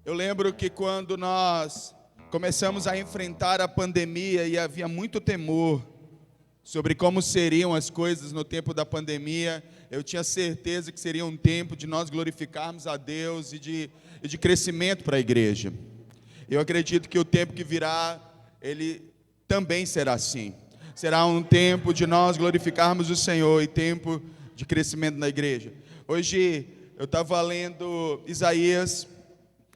Eu lembro que quando nós começamos a enfrentar a pandemia e havia muito temor sobre como seriam as coisas no tempo da pandemia, eu tinha certeza que seria um tempo de nós glorificarmos a Deus e de crescimento para a igreja. Eu acredito que o tempo que virá, ele também será assim. Será um tempo de nós glorificarmos o Senhor e tempo de crescimento na igreja. Hoje eu estava lendo Isaías,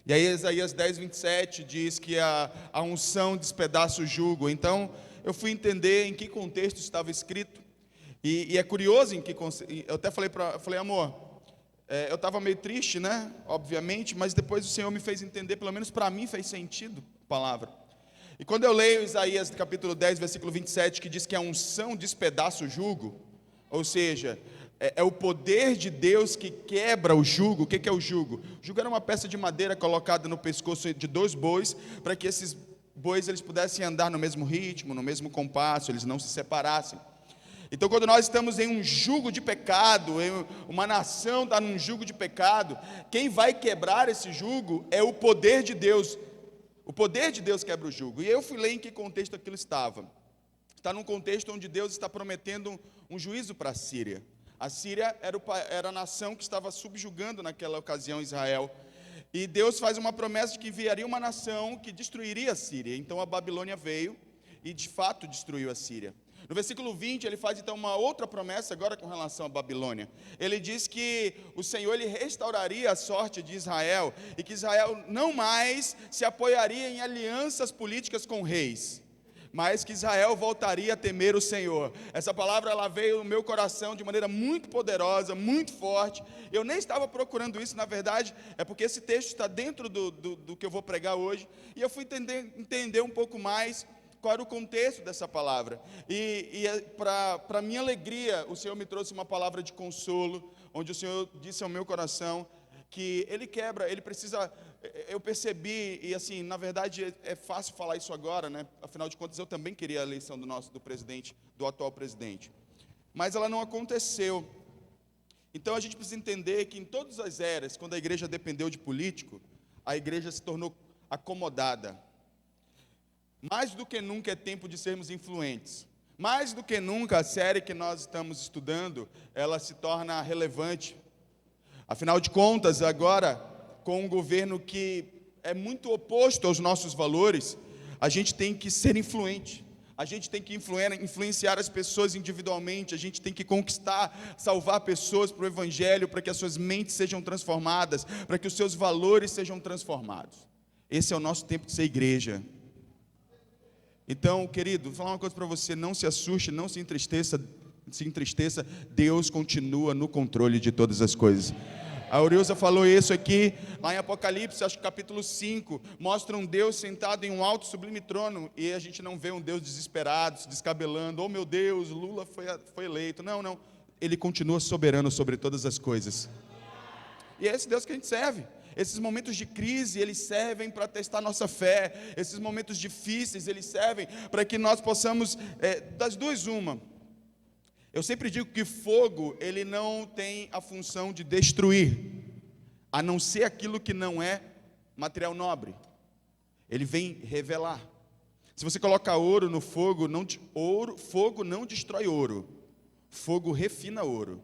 e aí Isaías 10, 27 diz que a unção despedaça o jugo. Então eu fui entender em que contexto estava escrito, e é curioso em que eu até falei, amor, eu estava meio triste, né, obviamente, mas depois o Senhor me fez entender, pelo menos para mim fez sentido a palavra. E quando eu leio Isaías capítulo 10, versículo 27, que diz que a unção despedaça o jugo, ou seja, é o poder de Deus que quebra o jugo. O que é o jugo? O jugo era uma peça de madeira colocada no pescoço de 2 bois, para que esses bois eles pudessem andar no mesmo ritmo, no mesmo compasso, eles não se separassem. Então, quando nós estamos em um jugo de pecado, uma nação está num jugo de pecado, quem vai quebrar esse jugo é o poder de Deus. O poder de Deus quebra o jugo. E eu fui ler em que contexto aquilo estava. Está num contexto onde Deus está prometendo um juízo para a Síria. A Síria era a nação que estava subjugando naquela ocasião Israel. E Deus faz uma promessa de que enviaria uma nação que destruiria a Síria. Então a Babilônia veio e de fato destruiu a Síria. No versículo 20 ele faz então uma outra promessa agora com relação à Babilônia. Ele diz que o Senhor ele restauraria a sorte de Israel e que Israel não mais se apoiaria em alianças políticas com reis, mas que Israel voltaria a temer o Senhor. Essa palavra ela veio no meu coração de maneira muito poderosa, muito forte. Eu nem estava procurando isso, na verdade, é porque esse texto está dentro do que eu vou pregar hoje, e eu fui entender um pouco mais qual era o contexto dessa palavra. E para minha alegria, o Senhor me trouxe uma palavra de consolo, onde o Senhor disse ao meu coração que Ele quebra, Ele precisa. Eu percebi, e assim, na verdade é fácil falar isso agora, né? Afinal de contas eu também queria a eleição do presidente, do atual presidente, mas ela não aconteceu. Então a gente precisa entender que em todas as eras, quando a igreja dependeu de político, a igreja se tornou acomodada. Mais do que nunca é tempo de sermos influentes. Mais do que nunca a série que nós estamos estudando, ela se torna relevante. Afinal de contas, agora, com um governo que é muito oposto aos nossos valores, a gente tem que ser influente. A gente tem que influenciar as pessoas individualmente. A gente tem que conquistar, salvar pessoas para o Evangelho, para que as suas mentes sejam transformadas, para que os seus valores sejam transformados. Esse é o nosso tempo de ser igreja. Então, querido, vou falar uma coisa para você, não se assuste, não se entristeça, Deus continua no controle de todas as coisas. A Aurilza falou isso aqui, lá em Apocalipse, acho que capítulo 5, mostra um Deus sentado em um alto sublime trono, e a gente não vê um Deus desesperado, se descabelando, oh meu Deus, Lula foi eleito, não, Ele continua soberano sobre todas as coisas, e é esse Deus que a gente serve. Esses momentos de crise, eles servem para testar nossa fé. Esses momentos difíceis, eles servem para que nós possamos, das duas, uma. Eu sempre digo que fogo, ele não tem a função de destruir, a não ser aquilo que não é material nobre. Ele vem revelar. Se você coloca ouro no fogo, fogo não destrói ouro. Fogo refina ouro.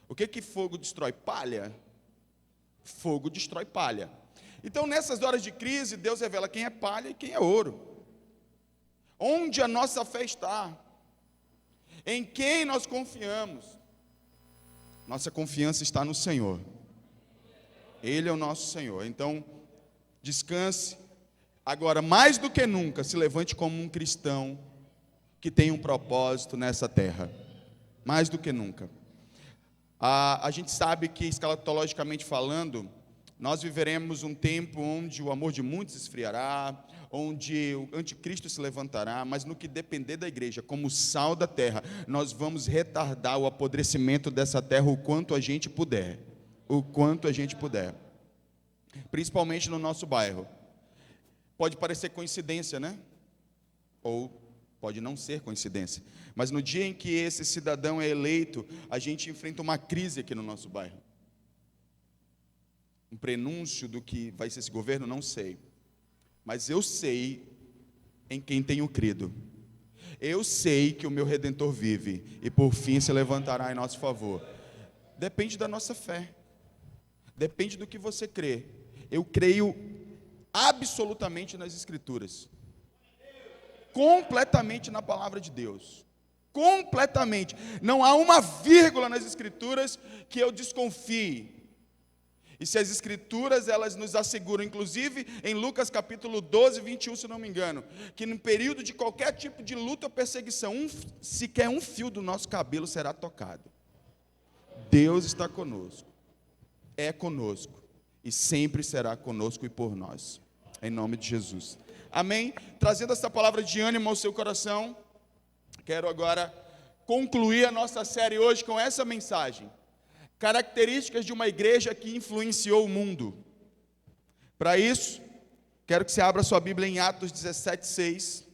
O que fogo destrói? Palha. Fogo destrói palha. Então nessas horas de crise, Deus revela quem é palha e quem é ouro. Onde a nossa fé está? Em quem nós confiamos? Nossa confiança está no Senhor. Ele é o nosso Senhor. Então descanse. Agora, mais do que nunca, se levante como um cristão que tem um propósito nessa terra. Mais do que nunca. A gente sabe que, escatologicamente falando, nós viveremos um tempo onde o amor de muitos esfriará, onde o anticristo se levantará, mas no que depender da igreja, como sal da terra, nós vamos retardar o apodrecimento dessa terra o quanto a gente puder. O quanto a gente puder. Principalmente no nosso bairro. Pode parecer coincidência, né? Ou pode não ser coincidência, mas no dia em que esse cidadão é eleito, a gente enfrenta uma crise aqui no nosso bairro. um prenúncio do que vai ser esse governo, não sei. Mas eu sei em quem tenho crido. Eu sei que o meu Redentor vive e por fim se levantará em nosso favor. Depende da nossa fé. Depende do que você crê. Eu creio absolutamente nas Escrituras. Completamente na palavra de Deus. Completamente. Não há uma vírgula nas Escrituras que eu desconfie. E se as Escrituras, elas nos asseguram, inclusive em Lucas capítulo 12, 21, se não me engano, que no período de qualquer tipo de luta ou perseguição, sequer um fio do nosso cabelo será tocado. Deus está conosco, é conosco, e sempre será conosco e por nós, em nome de Jesus. Amém? Trazendo essa palavra de ânimo ao seu coração, quero agora concluir a nossa série hoje com essa mensagem. Características de uma igreja que influenciou o mundo. Para isso, quero que você abra sua Bíblia em Atos 17, 6.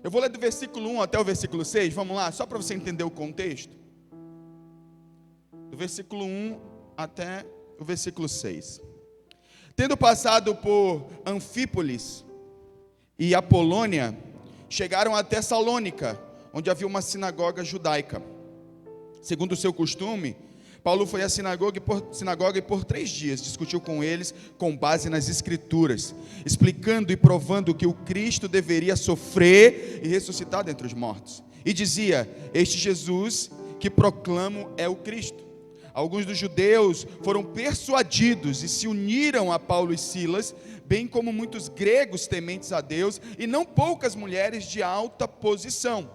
Eu vou ler do versículo 1 até o versículo 6, vamos lá, só para você entender o contexto. Do versículo 1 até o versículo 6. Tendo passado por Anfípolis e Apolônia, chegaram a Tessalônica, onde havia uma sinagoga judaica. Segundo o seu costume, Paulo foi à sinagoga e por 3 dias discutiu com eles com base nas Escrituras, explicando e provando que o Cristo deveria sofrer e ressuscitar dentre os mortos. E dizia: este Jesus que proclamo é o Cristo. Alguns dos judeus foram persuadidos e se uniram a Paulo e Silas, bem como muitos gregos tementes a Deus, e não poucas mulheres de alta posição.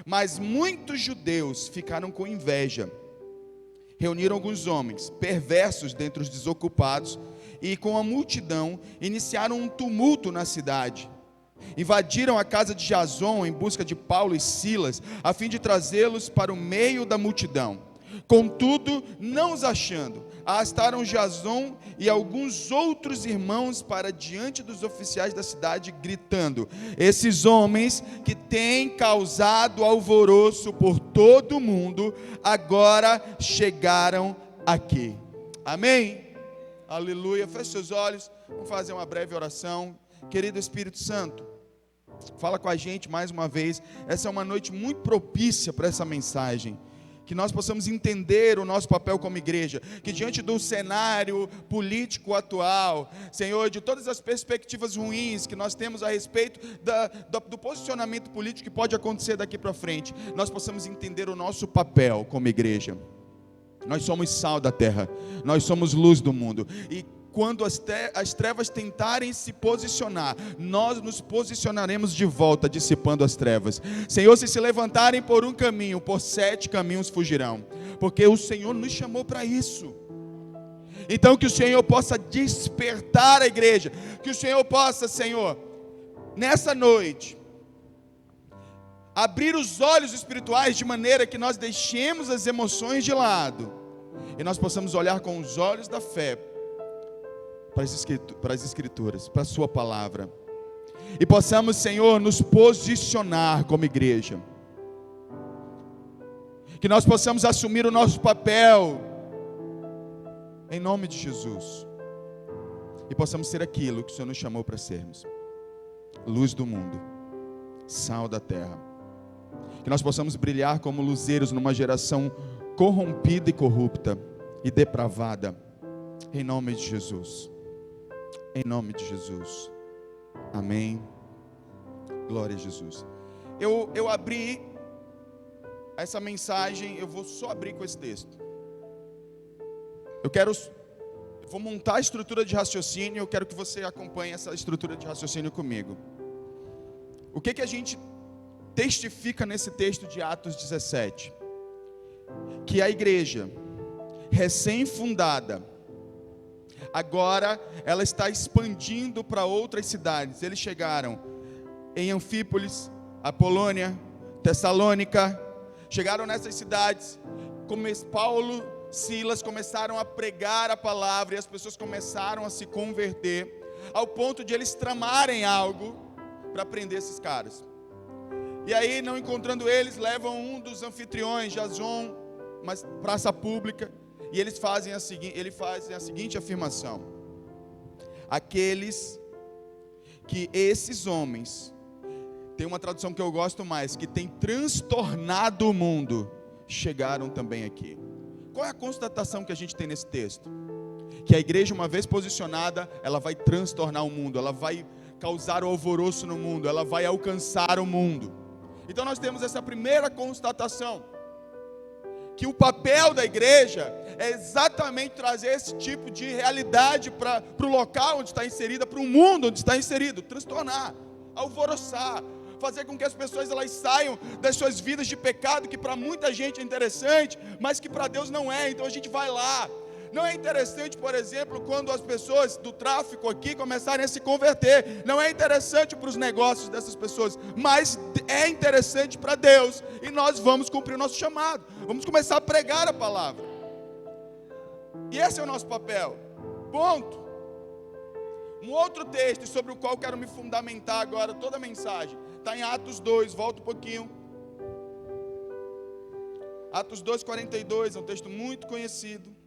Mas muitos judeus ficaram com inveja. Reuniram alguns homens, perversos dentre os desocupados, e com a multidão iniciaram um tumulto na cidade. Invadiram a casa de Jason em busca de Paulo e Silas, a fim de trazê-los para o meio da multidão. Contudo, não os achando, arrastaram Jason e alguns outros irmãos para diante dos oficiais da cidade, gritando: esses homens que têm causado alvoroço por todo o mundo, agora chegaram aqui. Amém? Aleluia. Feche seus olhos, vamos fazer uma breve oração. Querido Espírito Santo, fala com a gente mais uma vez. Essa é uma noite muito propícia para essa mensagem. Que nós possamos entender o nosso papel como igreja, que diante do cenário político atual, Senhor, de todas as perspectivas ruins que nós temos a respeito do posicionamento político que pode acontecer daqui para frente, nós possamos entender o nosso papel como igreja. Nós somos sal da terra, nós somos luz do mundo, e quando as trevas tentarem se posicionar, nós nos posicionaremos de volta, dissipando as trevas. Senhor, se levantarem por um caminho, por 7 caminhos fugirão, porque o Senhor nos chamou para isso. Então que o Senhor possa despertar a igreja, que o Senhor possa, Senhor, nessa noite, abrir os olhos espirituais de maneira que nós deixemos as emoções de lado, e nós possamos olhar com os olhos da fé para as Escrituras, para a sua palavra, e possamos, Senhor, nos posicionar como igreja, que nós possamos assumir o nosso papel, em nome de Jesus, e possamos ser aquilo que o Senhor nos chamou para sermos: luz do mundo, sal da terra, que nós possamos brilhar como luzeiros numa geração corrompida e corrupta e depravada, em nome de Jesus. Em nome de Jesus, amém, glória a Jesus. Eu abri essa mensagem, eu vou só abrir com esse texto. Eu vou montar a estrutura de raciocínio, eu quero que você acompanhe essa estrutura de raciocínio comigo. O que a gente testifica nesse texto de Atos 17? Que a igreja recém-fundada, agora ela está expandindo para outras cidades. Eles chegaram em Anfípolis, Apolônia, Tessalônica. Chegaram nessas cidades, Paulo, Silas começaram a pregar a palavra, e as pessoas começaram a se converter. ao ponto de eles tramarem algo para prender esses caras. E aí, não encontrando eles, levam um dos anfitriões, Jason, uma praça pública, e ele faz a seguinte afirmação: aqueles que esses homens, tem uma tradução que eu gosto mais, que tem transtornado o mundo, chegaram também aqui. Qual é a constatação que a gente tem nesse texto? Que a igreja, uma vez posicionada, ela vai transtornar o mundo, ela vai causar alvoroço no mundo, ela vai alcançar o mundo. Então nós temos essa primeira constatação, que o papel da igreja é exatamente trazer esse tipo de realidade para o local onde está inserida, para o mundo onde está inserido, transtornar, alvoroçar, fazer com que as pessoas elas saiam das suas vidas de pecado, que para muita gente é interessante, mas que para Deus não é. Então a gente vai lá. Não é interessante, por exemplo, quando as pessoas do tráfico aqui começarem a se converter. Não é interessante para os negócios dessas pessoas, mas é interessante para Deus. E nós vamos cumprir o nosso chamado. Vamos começar a pregar a palavra. E esse é o nosso papel. Ponto. Um outro texto sobre o qual quero me fundamentar agora, toda a mensagem, está em Atos 2, volta um pouquinho. Atos 2, 42, é um texto muito conhecido.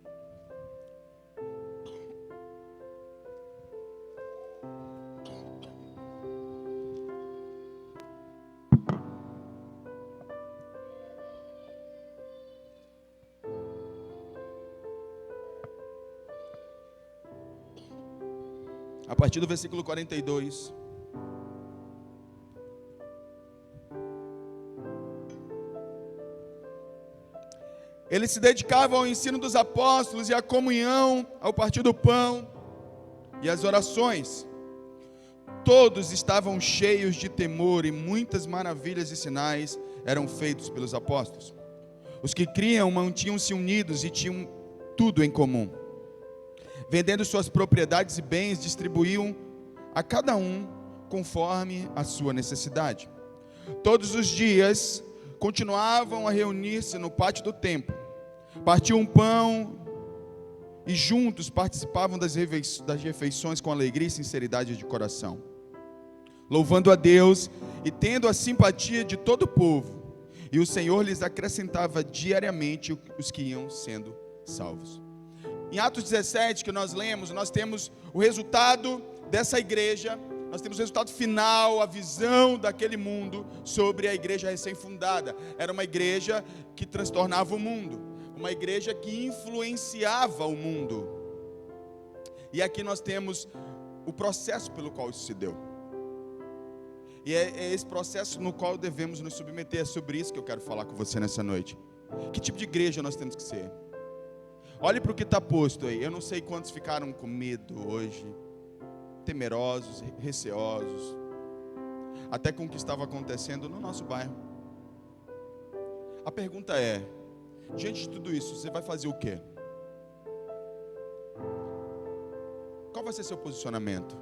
A partir do versículo 42. Eles se dedicavam ao ensino dos apóstolos e à comunhão, ao partir do pão e às orações. Todos estavam cheios de temor e muitas maravilhas e sinais eram feitos pelos apóstolos. Os que criam mantinham-se unidos e tinham tudo em comum. Vendendo suas propriedades e bens, distribuíam a cada um conforme a sua necessidade. Todos os dias continuavam a reunir-se no pátio do templo, partiam um pão e juntos participavam das refeições com alegria e sinceridade de coração, louvando a Deus e tendo a simpatia de todo o povo. E o Senhor lhes acrescentava diariamente os que iam sendo salvos. Em Atos 17, que nós lemos, nós temos o resultado dessa igreja, nós temos o resultado final, a visão daquele mundo sobre a igreja recém-fundada. Era uma igreja que transtornava o mundo, uma igreja que influenciava o mundo. E aqui nós temos o processo pelo qual isso se deu. E é esse processo no qual devemos nos submeter. É sobre isso que eu quero falar com você nessa noite. Que tipo de igreja nós temos que ser? Olhe para o que está posto aí. Eu não sei quantos ficaram com medo hoje, temerosos, receosos, até com o que estava acontecendo no nosso bairro. A pergunta é: diante de tudo isso, você vai fazer o quê? Qual vai ser seu posicionamento?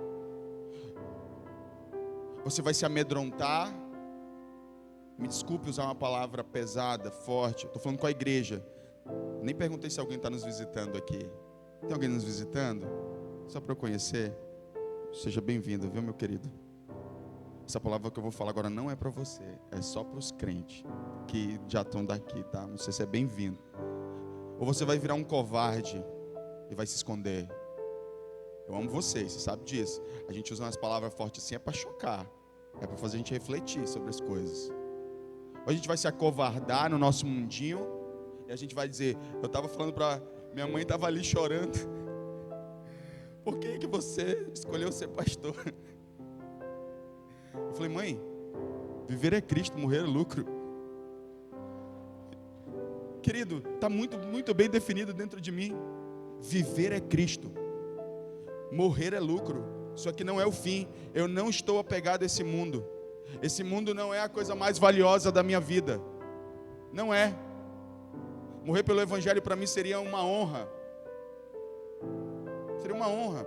Você vai se amedrontar? Me desculpe usar uma palavra pesada, forte. Estou falando com a igreja. Nem perguntei se alguém está nos visitando aqui. Tem alguém nos visitando? Só para eu conhecer. Seja bem-vindo, viu, meu querido? Essa palavra que eu vou falar agora não é para você. É só para os crentes que já estão daqui, tá? Não sei se é bem-vindo. Ou você vai virar um covarde e vai se esconder. Eu amo vocês, você sabe disso. A gente usa umas palavras fortes assim, é para chocar. É para fazer a gente refletir sobre as coisas. Ou a gente vai se acovardar no nosso mundinho e a gente vai dizer: eu estava falando para... Minha mãe estava ali chorando. Por que você escolheu ser pastor? Eu falei: mãe, viver é Cristo, morrer é lucro. Querido, está muito bem definido dentro de mim. Viver é Cristo, morrer é lucro. Isso aqui não é o fim. Eu não estou apegado a esse mundo. Esse mundo não é a coisa mais valiosa da minha vida. Não é. Morrer pelo Evangelho para mim seria uma honra. Seria uma honra.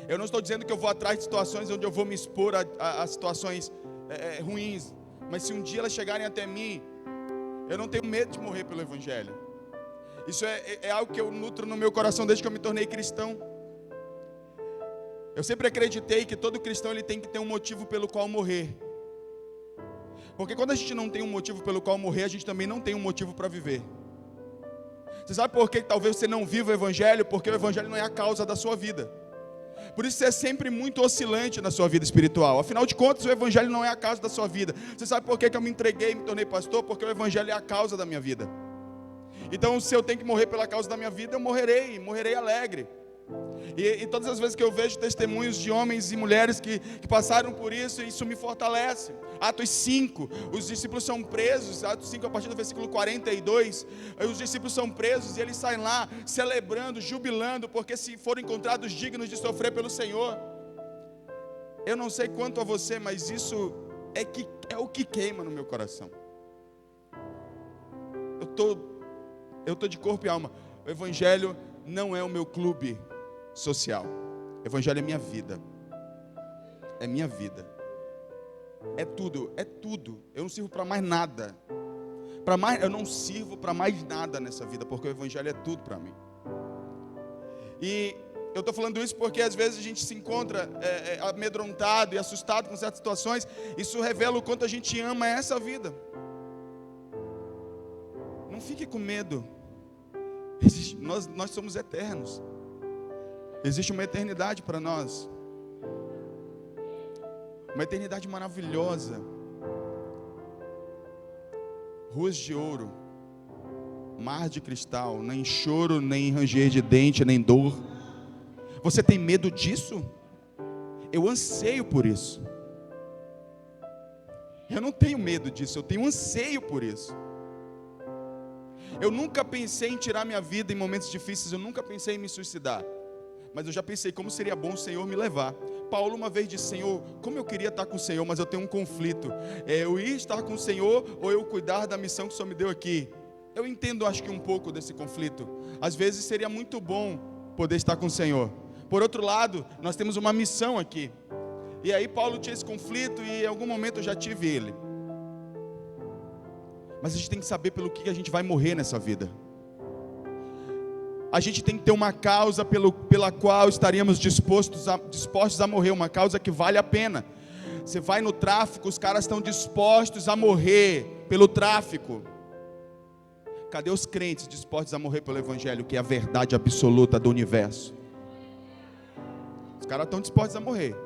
Eu não estou dizendo que eu vou atrás de situações onde eu vou me expor a situações ruins. Mas se um dia elas chegarem até mim, eu não tenho medo de morrer pelo Evangelho. Isso é algo que eu nutro no meu coração desde que eu me tornei cristão. Eu sempre acreditei que todo cristão ele tem que ter um motivo pelo qual morrer. Porque quando a gente não tem um motivo pelo qual morrer, a gente também não tem um motivo para viver. Você sabe por que talvez você não viva o Evangelho? Porque o Evangelho não é a causa da sua vida. Por isso você é sempre muito oscilante na sua vida espiritual. Afinal de contas, o Evangelho não é a causa da sua vida. Você sabe por que eu me entreguei e me tornei pastor? Porque o Evangelho é a causa da minha vida. Então, se eu tenho que morrer pela causa da minha vida, eu morrerei alegre. E todas as vezes que eu vejo testemunhos de homens e mulheres que passaram por isso me fortalece. Atos 5, os discípulos são presos, Atos 5 a partir do versículo 42, os discípulos são presos e eles saem lá celebrando, jubilando, porque se foram encontrados dignos de sofrer pelo Senhor. Eu não sei quanto a você, mas isso é o que queima no meu coração. Eu tô de corpo e alma. O Evangelho não é o meu clube social. O Evangelho é minha vida. É minha vida. É tudo. Eu não sirvo para mais nada. Eu não sirvo para mais nada nessa vida, porque o Evangelho é tudo para mim. E eu estou falando isso porque às vezes a gente se encontra amedrontado e assustado com certas situações. Isso revela o quanto a gente ama essa vida. Não fique com medo. Nós somos eternos. Existe uma eternidade para nós. Uma eternidade maravilhosa. Ruas de ouro, mar de cristal, nem choro, nem ranger de dente, nem dor. Você tem medo disso? Eu anseio por isso. Eu não tenho medo disso, eu tenho anseio por isso. Eu nunca pensei em tirar minha vida em momentos difíceis, eu nunca pensei em me suicidar. Mas eu já pensei como seria bom o Senhor me levar. Paulo uma vez disse: Senhor, como eu queria estar com o Senhor, mas eu tenho um conflito. Eu ir estar com o Senhor ou eu cuidar da missão que o Senhor me deu aqui? Eu entendo, acho que um pouco desse conflito. Às vezes seria muito bom poder estar com o Senhor. Por outro lado, nós temos uma missão aqui. E aí Paulo tinha esse conflito e em algum momento eu já tive ele. Mas a gente tem que saber pelo que a gente vai morrer nessa vida. A gente tem que ter uma causa pela qual estaríamos dispostos a morrer, uma causa que vale a pena. Você vai no tráfico, os caras estão dispostos a morrer pelo tráfico. Cadê os crentes dispostos a morrer pelo Evangelho, que é a verdade absoluta do universo? Os caras estão dispostos a morrer.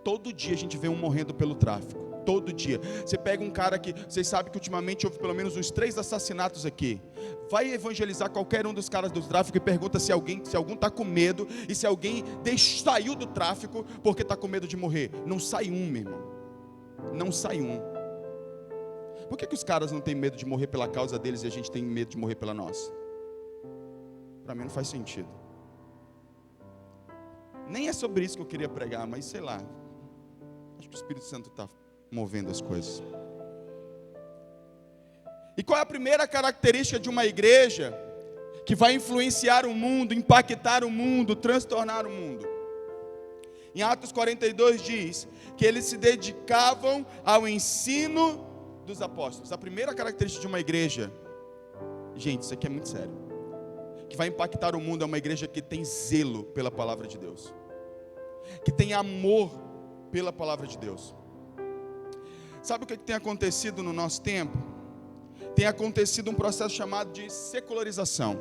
Todo dia a gente vê um morrendo pelo tráfico. Todo dia. Você pega um cara que, vocês sabem que ultimamente houve pelo menos uns 3 assassinatos aqui. Vai evangelizar qualquer um dos caras do tráfico e pergunta se algum está com medo e se alguém saiu do tráfico porque está com medo de morrer. Não sai um, meu irmão. Não sai um. Por que os caras não têm medo de morrer pela causa deles e a gente tem medo de morrer pela nossa? Para mim não faz sentido. Nem é sobre isso que eu queria pregar, mas sei lá. Acho que o Espírito Santo está movendo as coisas. E qual é a primeira característica de uma igreja que vai influenciar o mundo, impactar o mundo, transtornar o mundo? Em Atos 42 diz que eles se dedicavam ao ensino dos apóstolos. A primeira característica de uma igreja, gente, isso aqui é muito sério, que vai impactar o mundo, é uma igreja que tem zelo pela palavra de Deus, que tem amor pela palavra de Deus. Sabe o que tem acontecido no nosso tempo? Tem acontecido um processo chamado de secularização.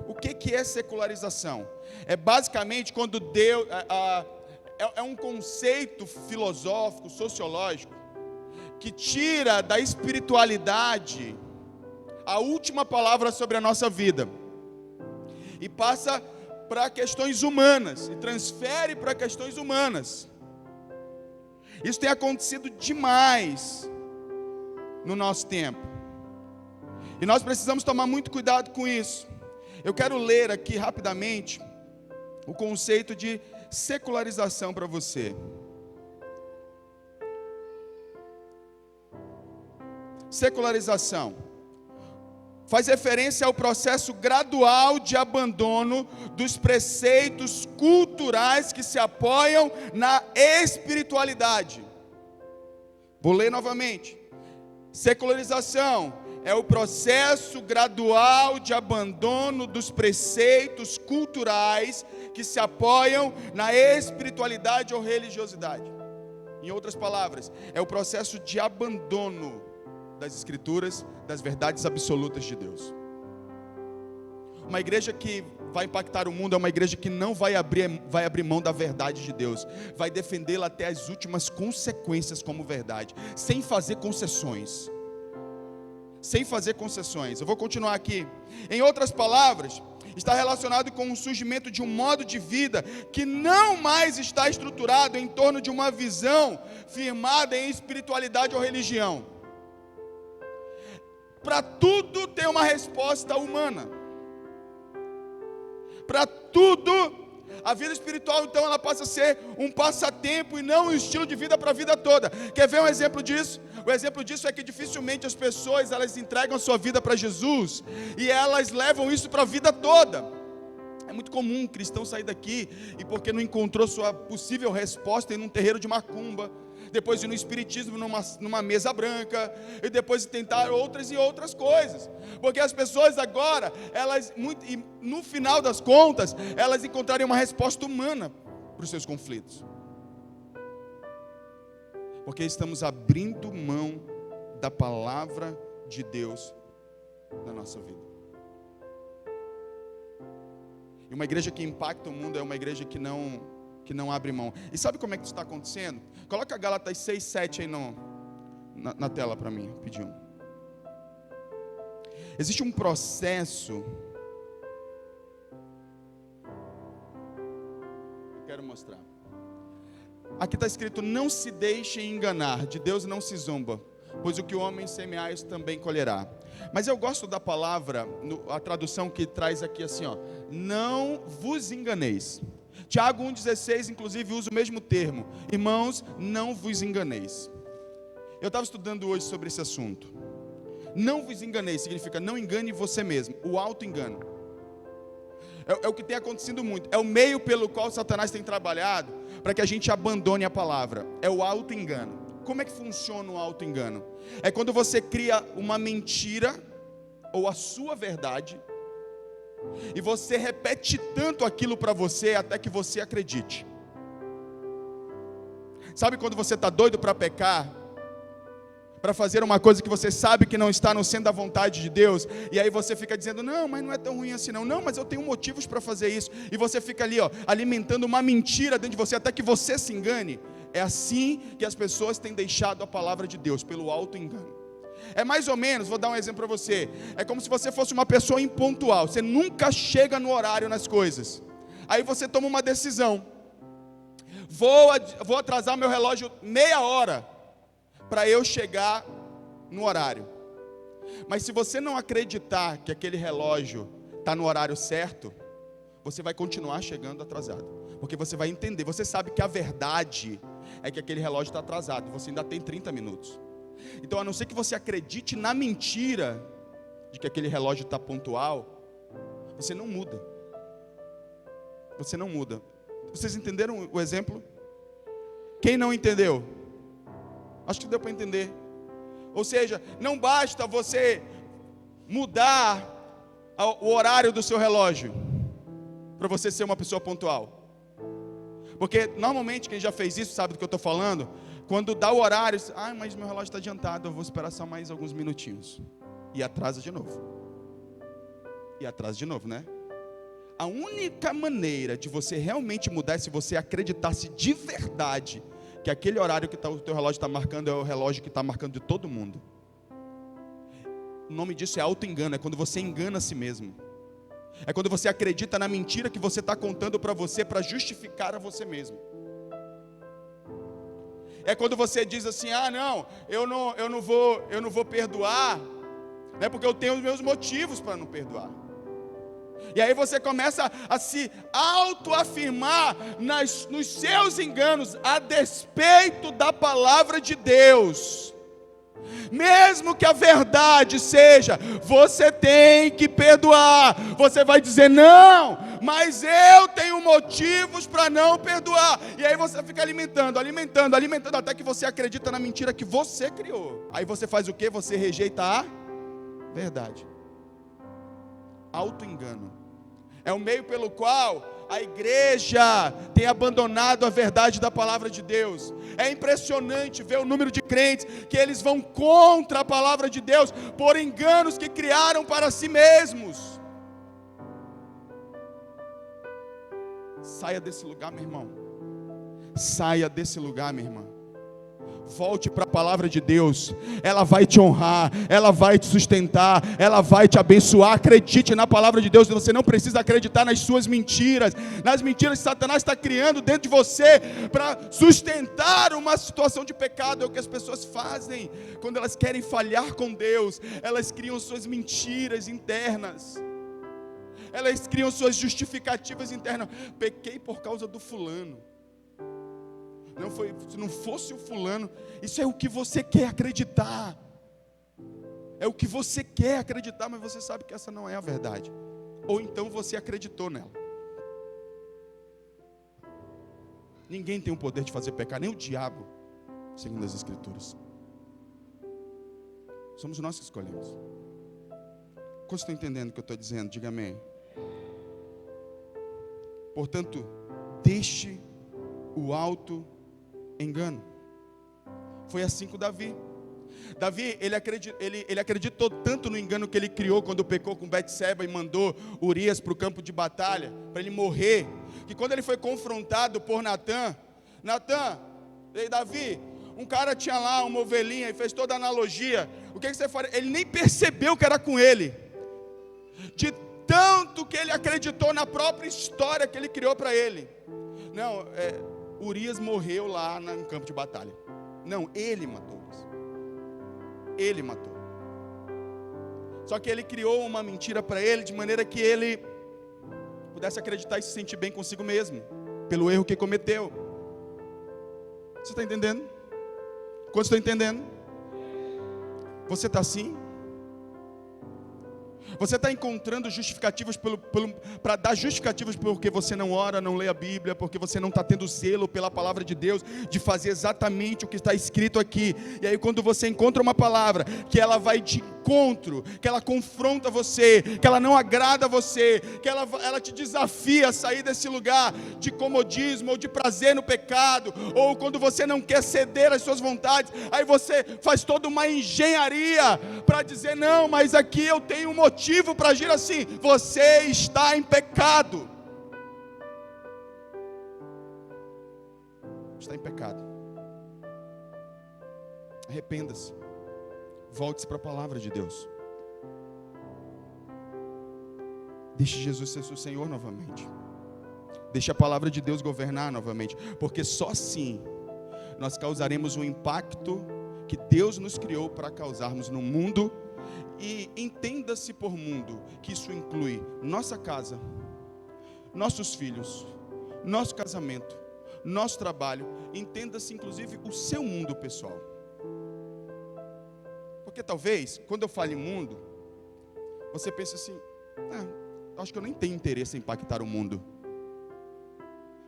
O que é secularização? É basicamente quando Deus... É um conceito filosófico, sociológico, que tira da espiritualidade a última palavra sobre a nossa vida e passa para questões humanas, e transfere para questões humanas. Isso tem acontecido demais no nosso tempo. E nós precisamos tomar muito cuidado com isso. Eu quero ler aqui rapidamente o conceito de secularização para você. Secularização faz referência ao processo gradual de abandono dos preceitos culturais que se apoiam na espiritualidade. Vou ler novamente. Secularização é o processo gradual de abandono dos preceitos culturais que se apoiam na espiritualidade ou religiosidade. Em outras palavras, é o processo de abandono das Escrituras, das verdades absolutas de Deus. Uma igreja que vai impactar o mundo é uma igreja que não vai abrir mão da verdade de Deus, vai defendê-la até as últimas consequências como verdade, sem fazer concessões. Sem fazer concessões. Eu vou continuar aqui. Em outras palavras, está relacionado com o surgimento de um modo de vida que não mais está estruturado em torno de uma visão firmada em espiritualidade ou religião. Para tudo tem uma resposta humana. Para tudo, a vida espiritual então ela passa a ser um passatempo e não um estilo de vida para a vida toda. Quer ver um exemplo disso? O exemplo disso é que dificilmente as pessoas elas entregam a sua vida para Jesus e elas levam isso para a vida toda. É muito comum um cristão sair daqui e porque não encontrou sua possível resposta em um terreiro de macumba, depois ir no espiritismo numa mesa branca, e depois tentar outras e outras coisas, porque as pessoas agora, no final das contas, elas encontrarem uma resposta humana para os seus conflitos, porque estamos abrindo mão da palavra de Deus na nossa vida. E uma igreja que impacta o mundo é uma igreja que não abre mão. E sabe como é que isso está acontecendo? Coloca Gálatas 6, 7 aí na tela para mim, pediu. Existe um processo, eu quero mostrar. Aqui está escrito: não se deixem enganar, de Deus não se zomba, pois o que o homem semear, isso também colherá. Mas eu gosto da palavra, a tradução que traz aqui assim, ó, não vos enganeis. Tiago 1,16 inclusive usa o mesmo termo: irmãos, não vos enganeis. Eu estava estudando hoje sobre esse assunto. Não vos enganeis significa não engane você mesmo, o auto-engano. É o que tem acontecido muito, é o meio pelo qual Satanás tem trabalhado para que a gente abandone a palavra, é o auto-engano. Como é que funciona o auto-engano? É quando você cria uma mentira ou a sua verdade e você repete tanto aquilo para você até que você acredite. Sabe quando você está doido para pecar, para fazer uma coisa que você sabe que não está no centro da vontade de Deus, e aí você fica dizendo: não, mas não é tão ruim assim não, mas eu tenho motivos para fazer isso, e você fica ali, ó, alimentando uma mentira dentro de você até que você se engane. É assim que as pessoas têm deixado a palavra de Deus, pelo auto-engano. É mais ou menos, vou dar um exemplo para você, é como se você fosse uma pessoa impontual, você nunca chega no horário nas coisas, aí você toma uma decisão: vou atrasar meu relógio meia hora, para eu chegar no horário. Mas se você não acreditar que aquele relógio está no horário certo, você vai continuar chegando atrasado, porque você vai entender, você sabe que a verdade é que aquele relógio está atrasado, você ainda tem 30 minutos. Então, a não ser que você acredite na mentira de que aquele relógio está pontual, você não muda. Você não muda. Vocês entenderam o exemplo? Quem não entendeu? Acho que deu para entender. Ou seja, não basta você mudar o horário do seu relógio para você ser uma pessoa pontual. Porque normalmente quem já fez isso sabe do que eu estou falando. Quando dá o horário, mas meu relógio está adiantado, eu vou esperar só mais alguns minutinhos. E atrasa de novo. E atrasa de novo, né? A única maneira de você realmente mudar é se você acreditasse de verdade que aquele horário que o teu relógio está marcando é o relógio que está marcando de todo mundo. O nome disso é auto-engano, é quando você engana a si mesmo. É quando você acredita na mentira que você está contando para você, para justificar a você mesmo. É quando você diz assim: não, eu não vou perdoar, né, porque eu tenho os meus motivos para não perdoar. E aí você começa a se autoafirmar nos seus enganos, a despeito da palavra de Deus. Mesmo que a verdade seja: você tem que perdoar, você vai dizer: não, mas eu tenho motivos para não perdoar. E aí você fica alimentando, até que você acredita na mentira que você criou. Aí você faz o quê? Você rejeita a Verdade. Auto-engano. É o meio pelo qual a igreja tem abandonado a verdade da palavra de Deus. É impressionante ver o número de crentes que eles vão contra a palavra de Deus por enganos que criaram para si mesmos. Saia desse lugar, meu irmão. Saia desse lugar, minha irmã. Volte para a palavra de Deus. Ela vai te honrar, ela vai te sustentar, ela vai te abençoar. Acredite na palavra de Deus. Você não precisa acreditar nas suas mentiras, nas mentiras que Satanás está criando dentro de você para sustentar uma situação de pecado. É o que as pessoas fazem quando elas querem falhar com Deus. Elas criam suas mentiras internas, elas criam suas justificativas internas. Pequei por causa do fulano. Não foi, se não fosse o fulano. Isso é o que você quer acreditar. É o que você quer acreditar, mas você sabe que essa não é a verdade. Ou então você acreditou nela. Ninguém tem o poder de fazer pecar, nem o diabo, segundo as Escrituras. Somos nós que escolhemos. Quantos estão entendendo o que eu estou dizendo? Diga amém. Portanto, deixe o auto-engano. Foi assim com Davi. Davi, ele acreditou tanto no engano que ele criou quando pecou com Betseba e mandou Urias para o campo de batalha, para ele morrer, que quando ele foi confrontado por Natã, ei Davi, um cara tinha lá uma ovelhinha e fez toda a analogia, o que você faria? Ele nem percebeu que era com ele, de tanto que ele acreditou na própria história que ele criou para ele. Não, Urias morreu lá no campo de batalha. Não, ele matou Urias. Ele matou. Só que ele criou uma mentira para ele, de maneira que ele pudesse acreditar e se sentir bem consigo mesmo, pelo erro que cometeu. Você está entendendo? Quantos estão entendendo? Você está assim? Você está encontrando justificativas para dar justificativas porque você não ora, não lê a Bíblia, porque você não está tendo zelo pela palavra de Deus, de fazer exatamente o que está escrito aqui. E aí quando você encontra uma palavra que ela vai de encontro, que ela confronta você, que ela não agrada você, que ela te desafia a sair desse lugar de comodismo ou de prazer no pecado, ou quando você não quer ceder às suas vontades, aí você faz toda uma engenharia para dizer, não, mas aqui eu tenho um motivo para agir assim. Você está em pecado. Está em pecado. Arrependa-se. Volte-se para a palavra de Deus. Deixe Jesus ser seu Senhor novamente. Deixe a palavra de Deus governar novamente. Porque só assim nós causaremos um impacto que Deus nos criou para causarmos no mundo. E entenda-se por mundo que isso inclui nossa casa, nossos filhos, nosso casamento, nosso trabalho. Entenda-se inclusive o seu mundo pessoal. Porque talvez, quando eu falo em mundo, você pense assim, acho que eu nem tenho interesse em impactar o mundo.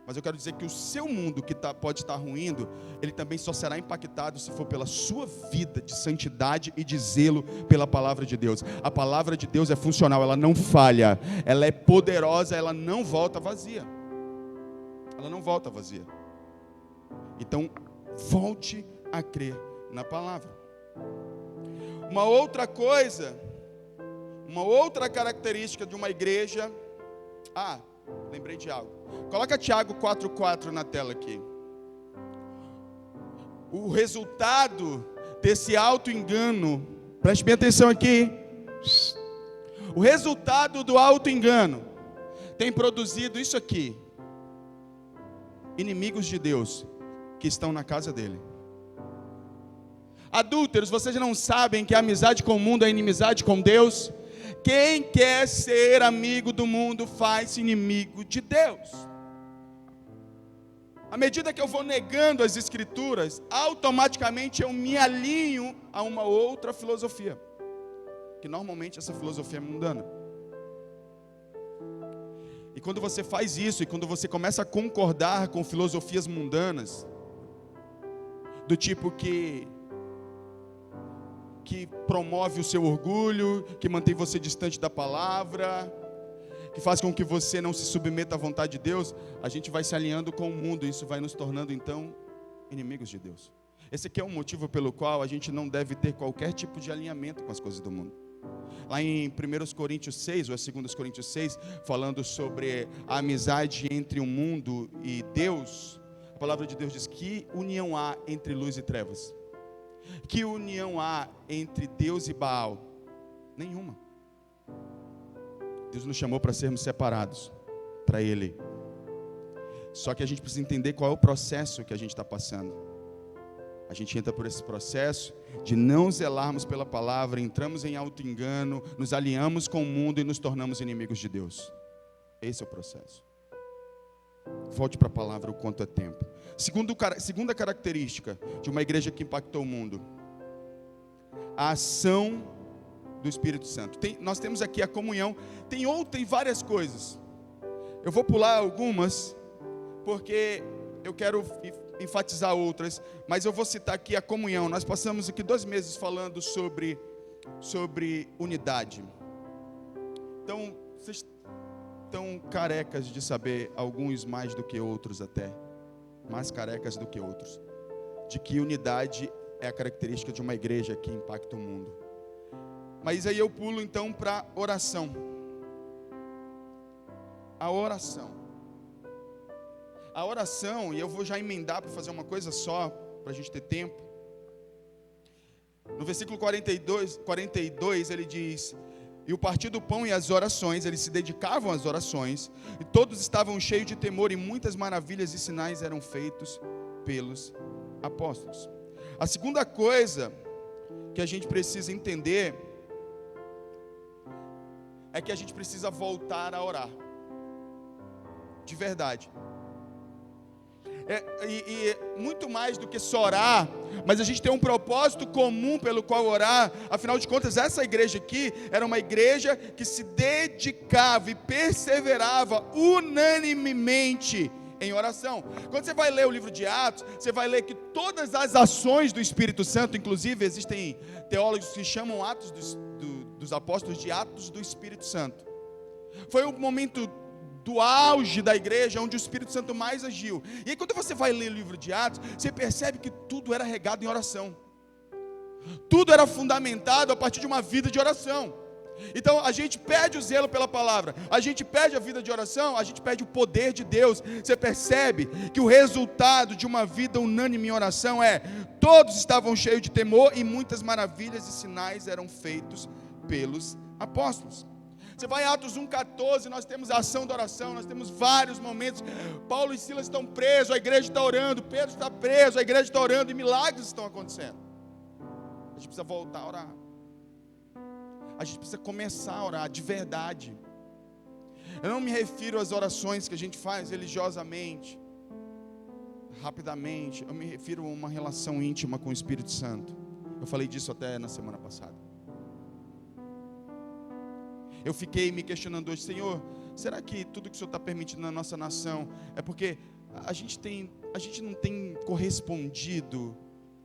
Mas eu quero dizer que o seu mundo que pode estar ruindo, ele também só será impactado se for pela sua vida de santidade e de zelo pela palavra de Deus. A palavra de Deus é funcional, ela não falha, ela é poderosa, ela não volta vazia. Ela não volta vazia. Então, volte a crer na palavra. Uma outra coisa, uma outra característica de uma igreja... lembrei de algo. Coloca Tiago 4,4 na tela aqui. O resultado desse auto-engano, preste bem atenção aqui. O resultado do auto-engano tem produzido isso aqui: inimigos de Deus que estão na casa dele. Adúlteros, vocês não sabem que a amizade com o mundo é inimizade com Deus? Quem quer ser amigo do mundo faz inimigo de Deus. À medida que eu vou negando as Escrituras, automaticamente eu me alinho a uma outra filosofia, que normalmente essa filosofia é mundana. E quando você faz isso, e quando você começa a concordar com filosofias mundanas, do tipo que que promove o seu orgulho, que mantém você distante da palavra, que faz com que você não se submeta à vontade de Deus, a gente vai se alinhando com o mundo, e isso vai nos tornando, então, inimigos de Deus. Esse aqui é um motivo pelo qual a gente não deve ter qualquer tipo de alinhamento com as coisas do mundo. Lá em 1 Coríntios 6, ou 2 Coríntios 6, falando sobre a amizade entre o mundo e Deus, a palavra de Deus diz: que união há entre luz e trevas? Que união há entre Deus e Baal? Nenhuma. Deus nos chamou para sermos separados para Ele. Só que a gente precisa entender qual é o processo que a gente está passando. A gente entra por esse processo de não zelarmos pela palavra, entramos em auto-engano, nos alinhamos com o mundo e nos tornamos inimigos de Deus. Esse é o processo. Volte para a palavra o quanto é tempo. Segunda característica de uma igreja que impactou o mundo: a ação do Espírito Santo. Nós temos aqui a comunhão. Tem várias coisas. Eu vou pular algumas, porque eu quero enfatizar outras, mas eu vou citar aqui a comunhão. Nós passamos aqui 2 meses falando sobre unidade. Então, vocês estão carecas de saber, alguns mais do que outros até, mais carecas do que outros, de que unidade é a característica de uma igreja que impacta o mundo. Mas aí eu pulo então para oração. A oração, e eu vou já emendar para fazer uma coisa só, para a gente ter tempo. No versículo 42 ele diz: e o partir do pão e as orações, eles se dedicavam às orações, e todos estavam cheios de temor, e muitas maravilhas e sinais eram feitos pelos apóstolos. A segunda coisa que a gente precisa entender é que a gente precisa voltar a orar, de verdade. Muito mais do que só orar, mas a gente tem um propósito comum pelo qual orar. Afinal de contas, essa igreja aqui era uma igreja que se dedicava e perseverava unanimemente em oração. Quando você vai ler o livro de Atos, você vai ler que todas as ações do Espírito Santo, inclusive existem teólogos que chamam Atos dos Apóstolos de Atos do Espírito Santo. Foi um momento do auge da igreja, onde o Espírito Santo mais agiu. E aí quando você vai ler o livro de Atos, você percebe que tudo era regado em oração. Tudo era fundamentado a partir de uma vida de oração. Então a gente pede o zelo pela palavra, a gente pede a vida de oração, a gente pede o poder de Deus. Você percebe que o resultado de uma vida unânime em oração é: todos estavam cheios de temor e muitas maravilhas e sinais eram feitos pelos apóstolos. Você vai em Atos 1,14, nós temos a ação da oração, nós temos vários momentos. Paulo e Silas estão presos, a igreja está orando, Pedro está preso, a igreja está orando, e milagres estão acontecendo. A gente precisa voltar a orar. A gente precisa começar a orar de verdade. Eu não me refiro às orações que a gente faz religiosamente, rapidamente. Eu me refiro a uma relação íntima com o Espírito Santo. Eu falei disso até na semana passada. Eu fiquei me questionando hoje: Senhor, será que tudo que o Senhor está permitindo na nossa nação é porque a gente não tem correspondido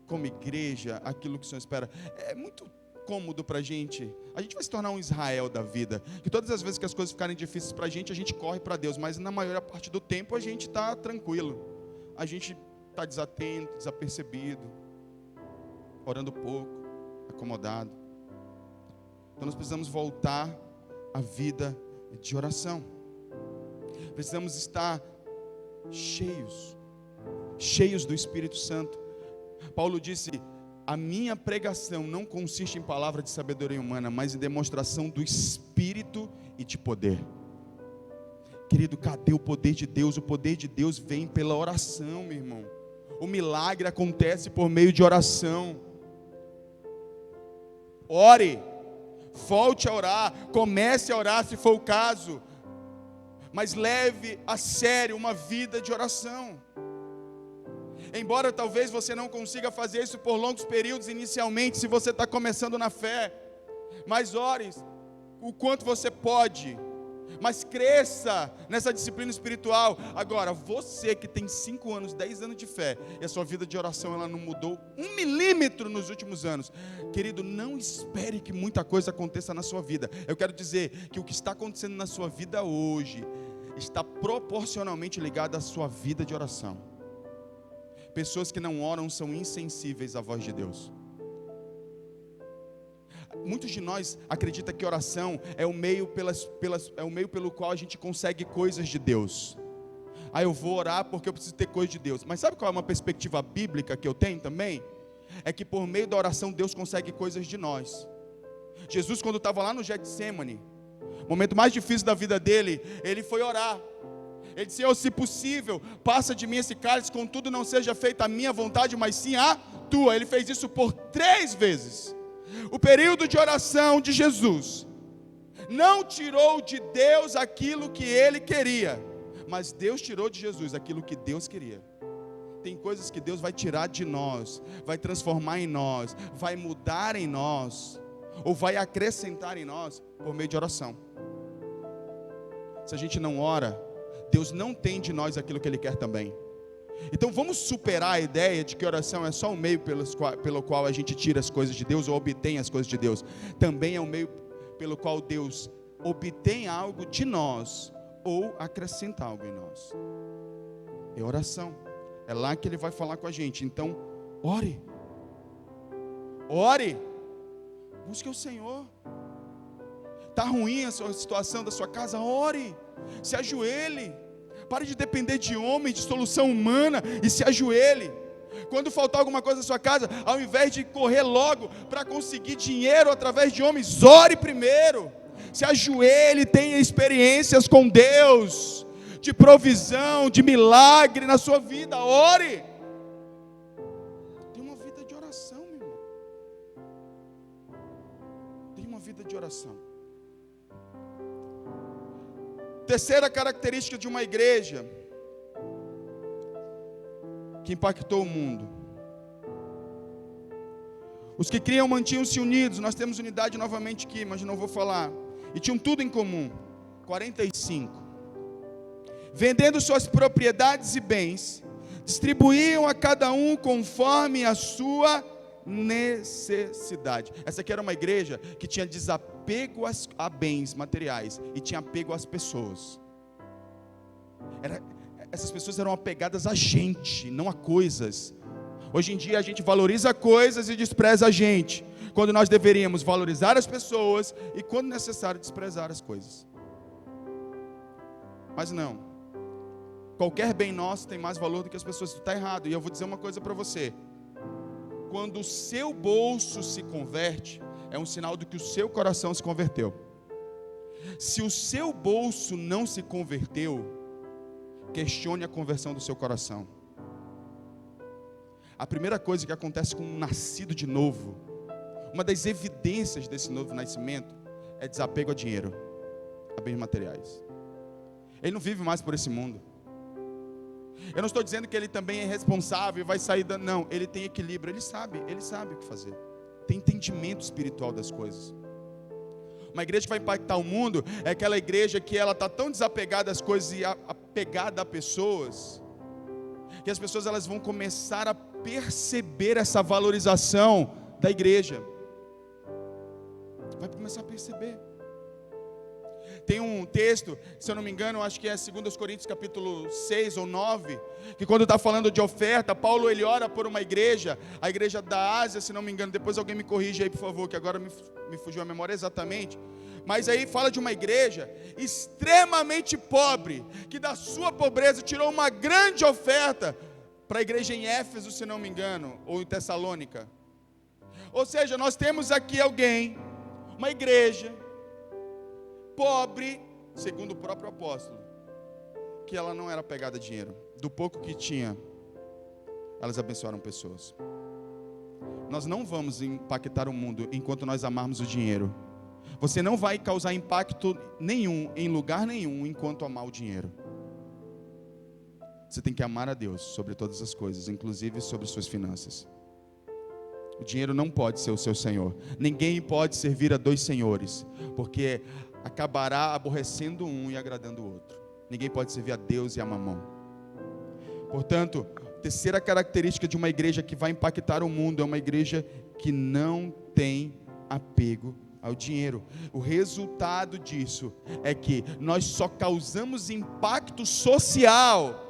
como igreja aquilo que o Senhor espera? É muito cômodo para a gente vai se tornar um Israel da vida, que todas as vezes que as coisas ficarem difíceis para a gente corre para Deus, mas na maior parte do tempo a gente está tranquilo, a gente está desatento, desapercebido, orando pouco, acomodado. Então nós precisamos voltar à vida de oração. Precisamos estar cheios do Espírito Santo. Paulo disse: a minha pregação não consiste em palavra de sabedoria humana, mas em demonstração do Espírito e de poder. Querido, cadê o poder de Deus? O poder de Deus vem pela oração, meu irmão. O milagre acontece por meio de oração. Ore. Volte a orar, comece a orar se for o caso, mas leve a sério uma vida de oração. Embora talvez você não consiga fazer isso por longos períodos inicialmente, se você está começando na fé, mas ore o quanto você pode, Mas cresça nessa disciplina espiritual. Agora, você que tem 5 anos, 10 anos de fé, e a sua vida de oração ela não mudou 1 milímetro nos últimos anos, querido, não espere que muita coisa aconteça na sua vida. Eu quero dizer que o que está acontecendo na sua vida hoje está proporcionalmente ligado à sua vida de oração. Pessoas que não oram são insensíveis à voz de Deus. Muitos de nós acreditam que oração é o meio pelo qual a gente consegue coisas de Deus. Eu vou orar porque eu preciso ter coisa de Deus. Mas sabe qual é uma perspectiva bíblica que eu tenho também? É que por meio da oração Deus consegue coisas de nós. Jesus, quando estava lá no Getsêmani, momento mais difícil da vida dele, ele foi orar. Ele disse: Senhor, se possível, passa de mim esse cálice, contudo não seja feita a minha vontade, mas sim a tua. Ele fez isso por 3 vezes. O período de oração de Jesus não tirou de Deus aquilo que ele queria, mas Deus tirou de Jesus aquilo que Deus queria. Tem coisas que Deus vai tirar de nós, vai transformar em nós, vai mudar em nós, ou vai acrescentar em nós por meio de oração. Se a gente não ora, Deus não tem de nós aquilo que Ele quer também. Então vamos superar a ideia de que oração é só um meio pelo qual a gente tira as coisas de Deus ou obtém as coisas de Deus. Também é um meio pelo qual Deus obtém algo de nós ou acrescenta algo em nós. É oração. É lá que Ele vai falar com a gente. Então, ore. Ore. Busque o Senhor. Está ruim a sua situação da sua casa? Ore. Se ajoelhe. Pare de depender de homem, de solução humana, e se ajoelhe. Quando faltar alguma coisa na sua casa, ao invés de correr logo para conseguir dinheiro através de homens, ore primeiro. Se ajoelhe, tenha experiências com Deus, de provisão, de milagre na sua vida. Ore. Tenha uma vida de oração, meu irmão. Tenha uma vida de oração. Terceira característica de uma igreja que impactou o mundo: os que criam mantinham-se unidos. Nós temos unidade novamente aqui, mas não vou falar. E tinham tudo em comum. 45. Vendendo suas propriedades e bens, distribuíam a cada um conforme a sua necessidade. Essa aqui era uma igreja que tinha desapego a bens materiais e tinha apego às pessoas. Essas pessoas eram apegadas a gente, não a coisas. Hoje em dia a gente valoriza coisas e despreza a gente, quando nós deveríamos valorizar as pessoas e, quando necessário, desprezar as coisas. Mas não, qualquer bem nosso tem mais valor do que as pessoas. Isso está errado. E eu vou dizer uma coisa para você: quando o seu bolso se converte, é um sinal de que o seu coração se converteu. Se o seu bolso não se converteu, questione a conversão do seu coração. A primeira coisa que acontece com um nascido de novo, uma das evidências desse novo nascimento, é desapego a dinheiro, a bens materiais. Ele não vive mais por esse mundo. Eu não estou dizendo que ele também é responsável e vai sair da... Não, ele tem equilíbrio, ele sabe o que fazer. Tem entendimento espiritual das coisas. Uma igreja que vai impactar o mundo é aquela igreja que ela está tão desapegada às coisas e apegada a pessoas, que as pessoas elas vão começar a perceber essa valorização da igreja. Vai começar a perceber. Tem um texto, se eu não me engano, acho que é 2 Coríntios capítulo 6 ou 9, que quando está falando de oferta, Paulo ele ora por uma igreja, a igreja da Ásia, se não me engano, depois alguém me corrige aí por favor, que agora me fugiu a memória exatamente, mas aí fala de uma igreja extremamente pobre, que da sua pobreza tirou uma grande oferta para a igreja em Éfeso, se não me engano, ou em Tessalônica. Ou seja, nós temos aqui alguém, uma igreja pobre, segundo o próprio apóstolo, que ela não era apegada a dinheiro. Do pouco que tinha, elas abençoaram pessoas. Nós não vamos impactar o mundo enquanto nós amarmos o dinheiro. Você não vai causar impacto nenhum, em lugar nenhum, enquanto amar o dinheiro. Você tem que amar a Deus sobre todas as coisas, inclusive sobre suas finanças. O dinheiro não pode ser o seu senhor. Ninguém pode servir a 2 senhores, porque acabará aborrecendo um e agradando o outro. Ninguém pode servir a Deus e a mamão. Portanto, terceira característica de uma igreja que vai impactar o mundo é uma igreja que não tem apego ao dinheiro. O resultado disso é que nós só causamos impacto social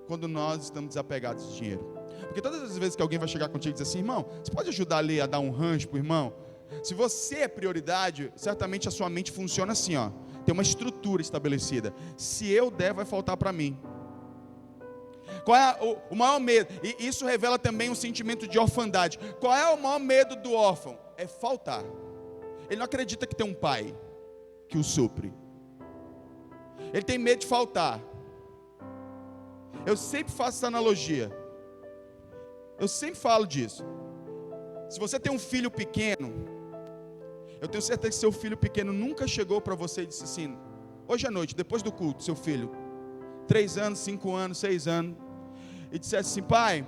quando nós estamos desapegados de dinheiro. Porque todas as vezes que alguém vai chegar contigo e dizer assim, irmão, você pode ajudar ali a dar um rancho para o irmão? Se você é prioridade, certamente a sua mente funciona assim, ó. Tem uma estrutura estabelecida. Se eu der, vai faltar para mim. Qual é o maior medo? E isso revela também um sentimento de orfandade. Qual é o maior medo do órfão? É faltar. Ele não acredita que tem um pai que o supre. Ele tem medo de faltar. Eu sempre faço essa analogia. Eu sempre falo disso. Se você tem um filho pequeno, eu tenho certeza que seu filho pequeno nunca chegou para você e disse assim, hoje à noite, depois do culto, seu filho, 3 anos, 5 anos, 6 anos, e dissesse assim, pai,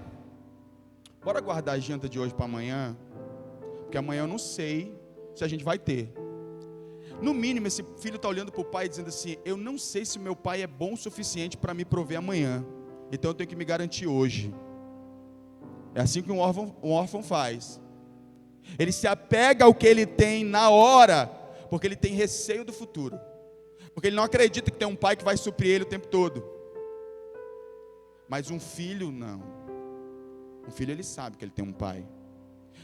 bora guardar a janta de hoje para amanhã, porque amanhã eu não sei se a gente vai ter. No mínimo, esse filho está olhando para o pai dizendo assim, eu não sei se meu pai é bom o suficiente para me prover amanhã, então eu tenho que me garantir hoje. É assim que um órfão faz. Ele se apega ao que ele tem na hora, porque ele tem receio do futuro. Porque ele não acredita que tem um pai que vai suprir ele o tempo todo. Mas um filho, não. Um filho, ele sabe que ele tem um pai.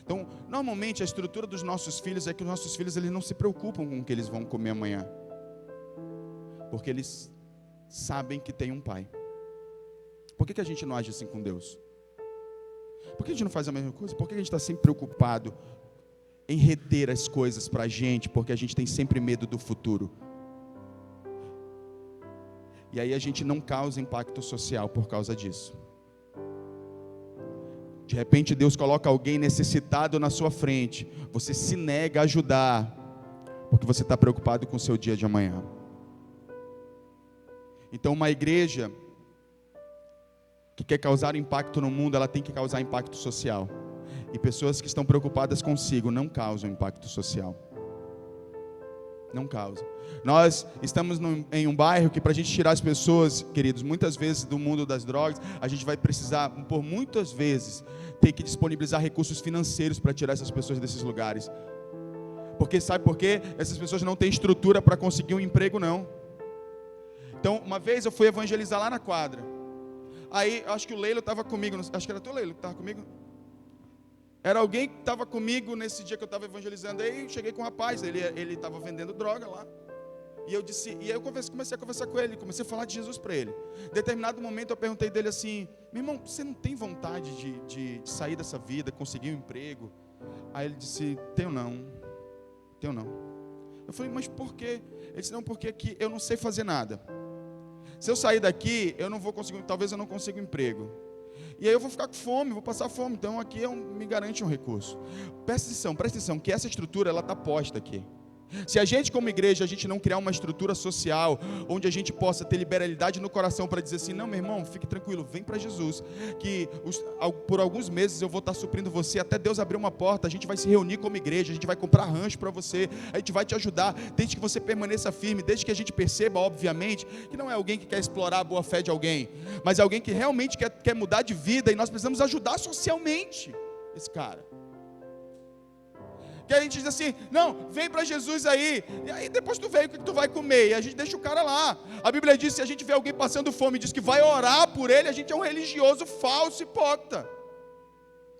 Então, normalmente, a estrutura dos nossos filhos é que os nossos filhos eles não se preocupam com o que eles vão comer amanhã. Porque eles sabem que tem um pai. Por que a gente não age assim com Deus? Por que a gente não faz a mesma coisa? Por que a gente está sempre preocupado em reter as coisas para a gente? Porque a gente tem sempre medo do futuro. E aí a gente não causa impacto social por causa disso. De repente Deus coloca alguém necessitado na sua frente. Você se nega a ajudar, porque você está preocupado com o seu dia de amanhã. Então uma igreja que quer causar impacto no mundo, ela tem que causar impacto social. E pessoas que estão preocupadas consigo não causam impacto social. Não causam. Nós estamos em um bairro que para a gente tirar as pessoas, queridos, muitas vezes do mundo das drogas, a gente vai precisar, por muitas vezes, ter que disponibilizar recursos financeiros para tirar essas pessoas desses lugares. Porque sabe por quê? Essas pessoas não têm estrutura para conseguir um emprego, não. Então, uma vez eu fui evangelizar lá na quadra. Aí, acho que o Leilo estava comigo, acho que era tu, Leilo, que estava comigo. Era alguém que estava comigo nesse dia que eu estava evangelizando. Aí eu cheguei com um rapaz, ele estava vendendo droga lá. E aí eu comecei a conversar com ele, comecei a falar de Jesus para ele. Em determinado momento eu perguntei dele assim, meu irmão, você não tem vontade de sair dessa vida, conseguir um emprego? Aí ele disse, tenho não. Eu falei, mas por quê? Ele disse, não, porque aqui eu não sei fazer nada. Se eu sair daqui, eu não vou conseguir, talvez eu não consiga um emprego. E aí eu vou ficar com fome, vou passar fome. Então aqui me garante um recurso. Presta atenção, que essa estrutura ela está posta aqui. Se a gente como igreja, a gente não criar uma estrutura social, onde a gente possa ter liberalidade no coração para dizer assim, não meu irmão, fique tranquilo, vem para Jesus, que por alguns meses eu vou estar suprindo você, até Deus abrir uma porta, a gente vai se reunir como igreja, a gente vai comprar rancho para você, a gente vai te ajudar, desde que você permaneça firme, desde que a gente perceba, obviamente, que não é alguém que quer explorar a boa fé de alguém, mas é alguém que realmente quer mudar de vida, e nós precisamos ajudar socialmente esse cara. Que a gente diz assim, não, vem para Jesus aí, e aí depois tu vem, o que tu vai comer? E a gente deixa o cara lá. A Bíblia diz, se a gente vê alguém passando fome e diz que vai orar por ele, a gente é um religioso falso, hipócrita.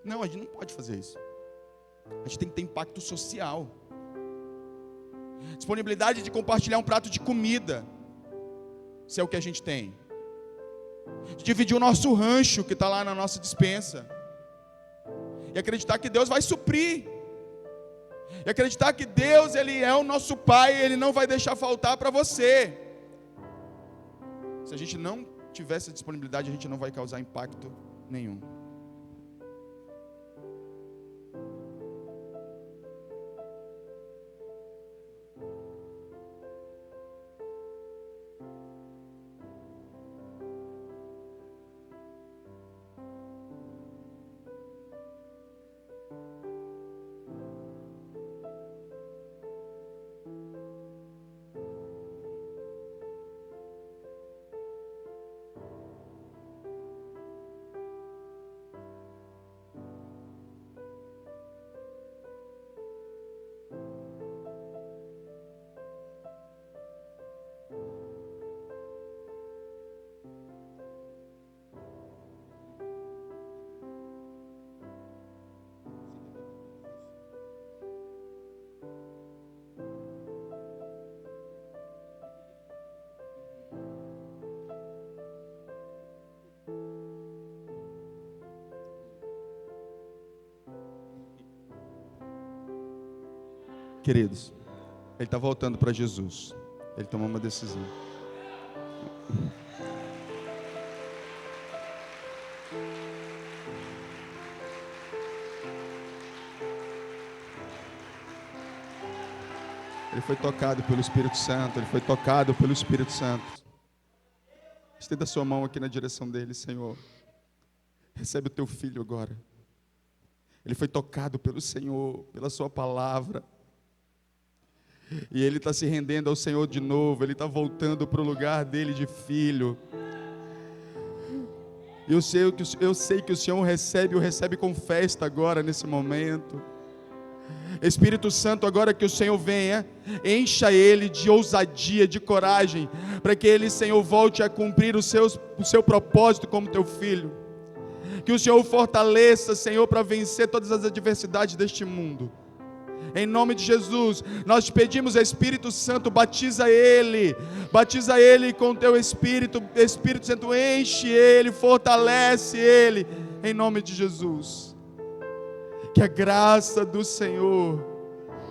Não, a gente não pode fazer isso. A gente tem que ter impacto social. Disponibilidade de compartilhar um prato de comida, se é o que a gente tem. De dividir o nosso rancho que está lá na nossa despensa. E acreditar que Deus vai suprir. E acreditar que Deus, Ele é o nosso Pai, Ele não vai deixar faltar para você. Se a gente não tiver essa disponibilidade, a gente não vai causar impacto nenhum. Queridos, ele está voltando para Jesus. Ele tomou uma decisão. Ele foi tocado pelo Espírito Santo. Ele foi tocado pelo Espírito Santo. Estenda a sua mão aqui na direção dele, Senhor. Recebe o teu filho agora. Ele foi tocado pelo Senhor, pela sua palavra. E ele está se rendendo ao Senhor de novo. Ele está voltando para o lugar dele de filho. E eu sei que o Senhor o recebe com festa agora, nesse momento. Espírito Santo, agora que o Senhor venha, encha ele de ousadia, de coragem, para que ele, Senhor, volte a cumprir o seu propósito como teu filho. Que o Senhor o fortaleça, Senhor, para vencer todas as adversidades deste mundo. Em nome de Jesus, nós te pedimos, Espírito Santo, batiza ele com o teu Espírito. Espírito Santo, enche ele, fortalece ele, em nome de Jesus. Que a graça do Senhor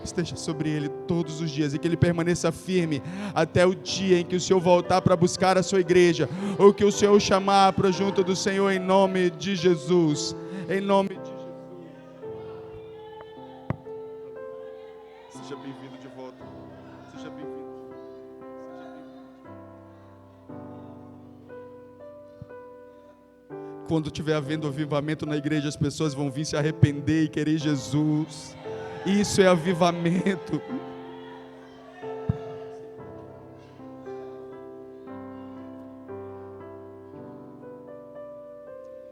esteja sobre ele todos os dias e que ele permaneça firme até o dia em que o Senhor voltar para buscar a sua igreja, ou que o Senhor o chamar para junto do Senhor, em nome de Jesus. Em nome de Jesus. Seja bem-vindo de volta. Seja bem-vindo. Quando estiver havendo avivamento na igreja, as pessoas vão vir se arrepender e querer Jesus. Isso é avivamento.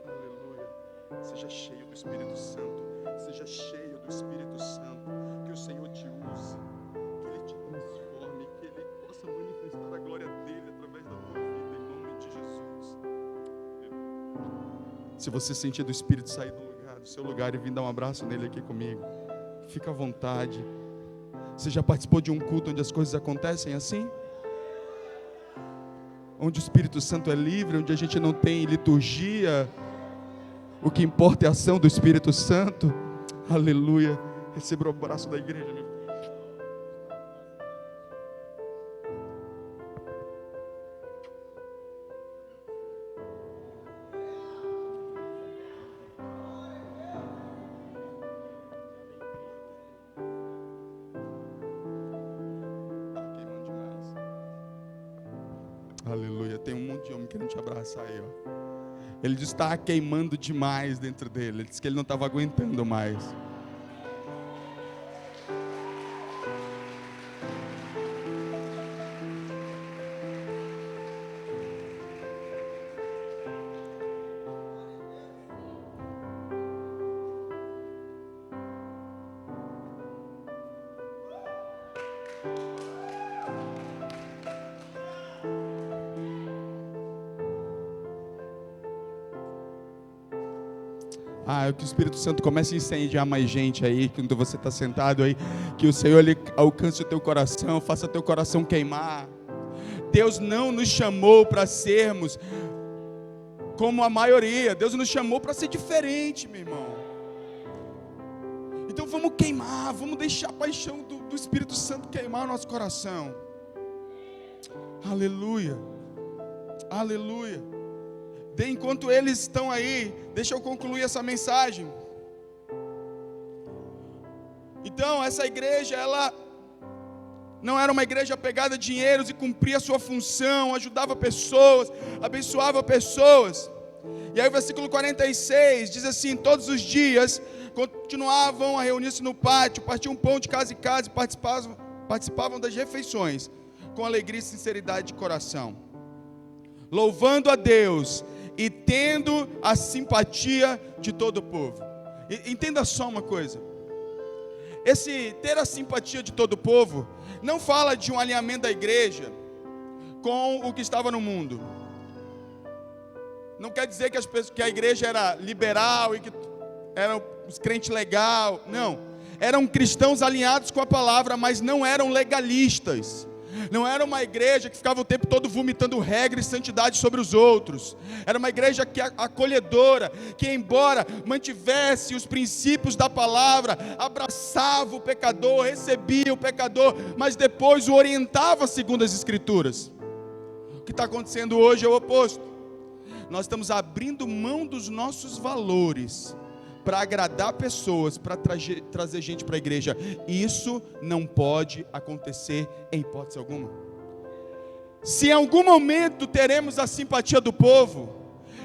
Aleluia. Seja cheio do Espírito Santo. Seja cheio do Espírito Santo. Que o Senhor te use. Que Ele te transforme. Que Ele possa manifestar a glória dEle através da tua vida, em nome de Jesus. Se você sentir do Espírito sair do seu lugar e vir dar um abraço nele aqui comigo, fica à vontade. Você já participou de um culto onde as coisas acontecem assim? Onde o Espírito Santo é livre, onde a gente não tem liturgia. O que importa é a ação do Espírito Santo. Aleluia. Receba o abraço da igreja, meu filho. Aleluia, tem um monte de homem querendo te abraçar aí, ó. Ele disse que estava queimando demais dentro dele. Ele disse que ele não estava aguentando mais. Que o Espírito Santo comece a incendiar mais gente aí, quando você está sentado aí, que o Senhor ele alcance o teu coração, faça teu coração queimar. Deus não nos chamou para sermos como a maioria. Deus nos chamou para ser diferente, meu irmão. Então vamos queimar, vamos deixar a paixão do Espírito Santo queimar o nosso coração. Aleluia, aleluia. Enquanto eles estão aí, deixa eu concluir essa mensagem. Então, essa igreja, ela não era uma igreja apegada a dinheiros e cumpria a sua função, ajudava pessoas, abençoava pessoas. E aí o versículo 46 diz assim: todos os dias continuavam a reunir-se no pátio, partiam pão de casa em casa e participavam das refeições, com alegria e sinceridade de coração, louvando a Deus e tendo a simpatia de todo o povo. Entenda só uma coisa: esse ter a simpatia de todo o povo não fala de um alinhamento da igreja com o que estava no mundo. Não quer dizer que a igreja era liberal e que eram os crentes legais. Não, eram cristãos alinhados com a palavra, mas não eram legalistas. Não era uma igreja que ficava o tempo todo vomitando regra e santidade sobre os outros. Era uma igreja que acolhedora, que embora mantivesse os princípios da palavra, abraçava o pecador, recebia o pecador, mas depois o orientava segundo as Escrituras. O que está acontecendo hoje é o oposto. Nós estamos abrindo mão dos nossos valores para agradar pessoas, para trazer gente para a igreja. Isso não pode acontecer em hipótese alguma. Se em algum momento teremos a simpatia do povo,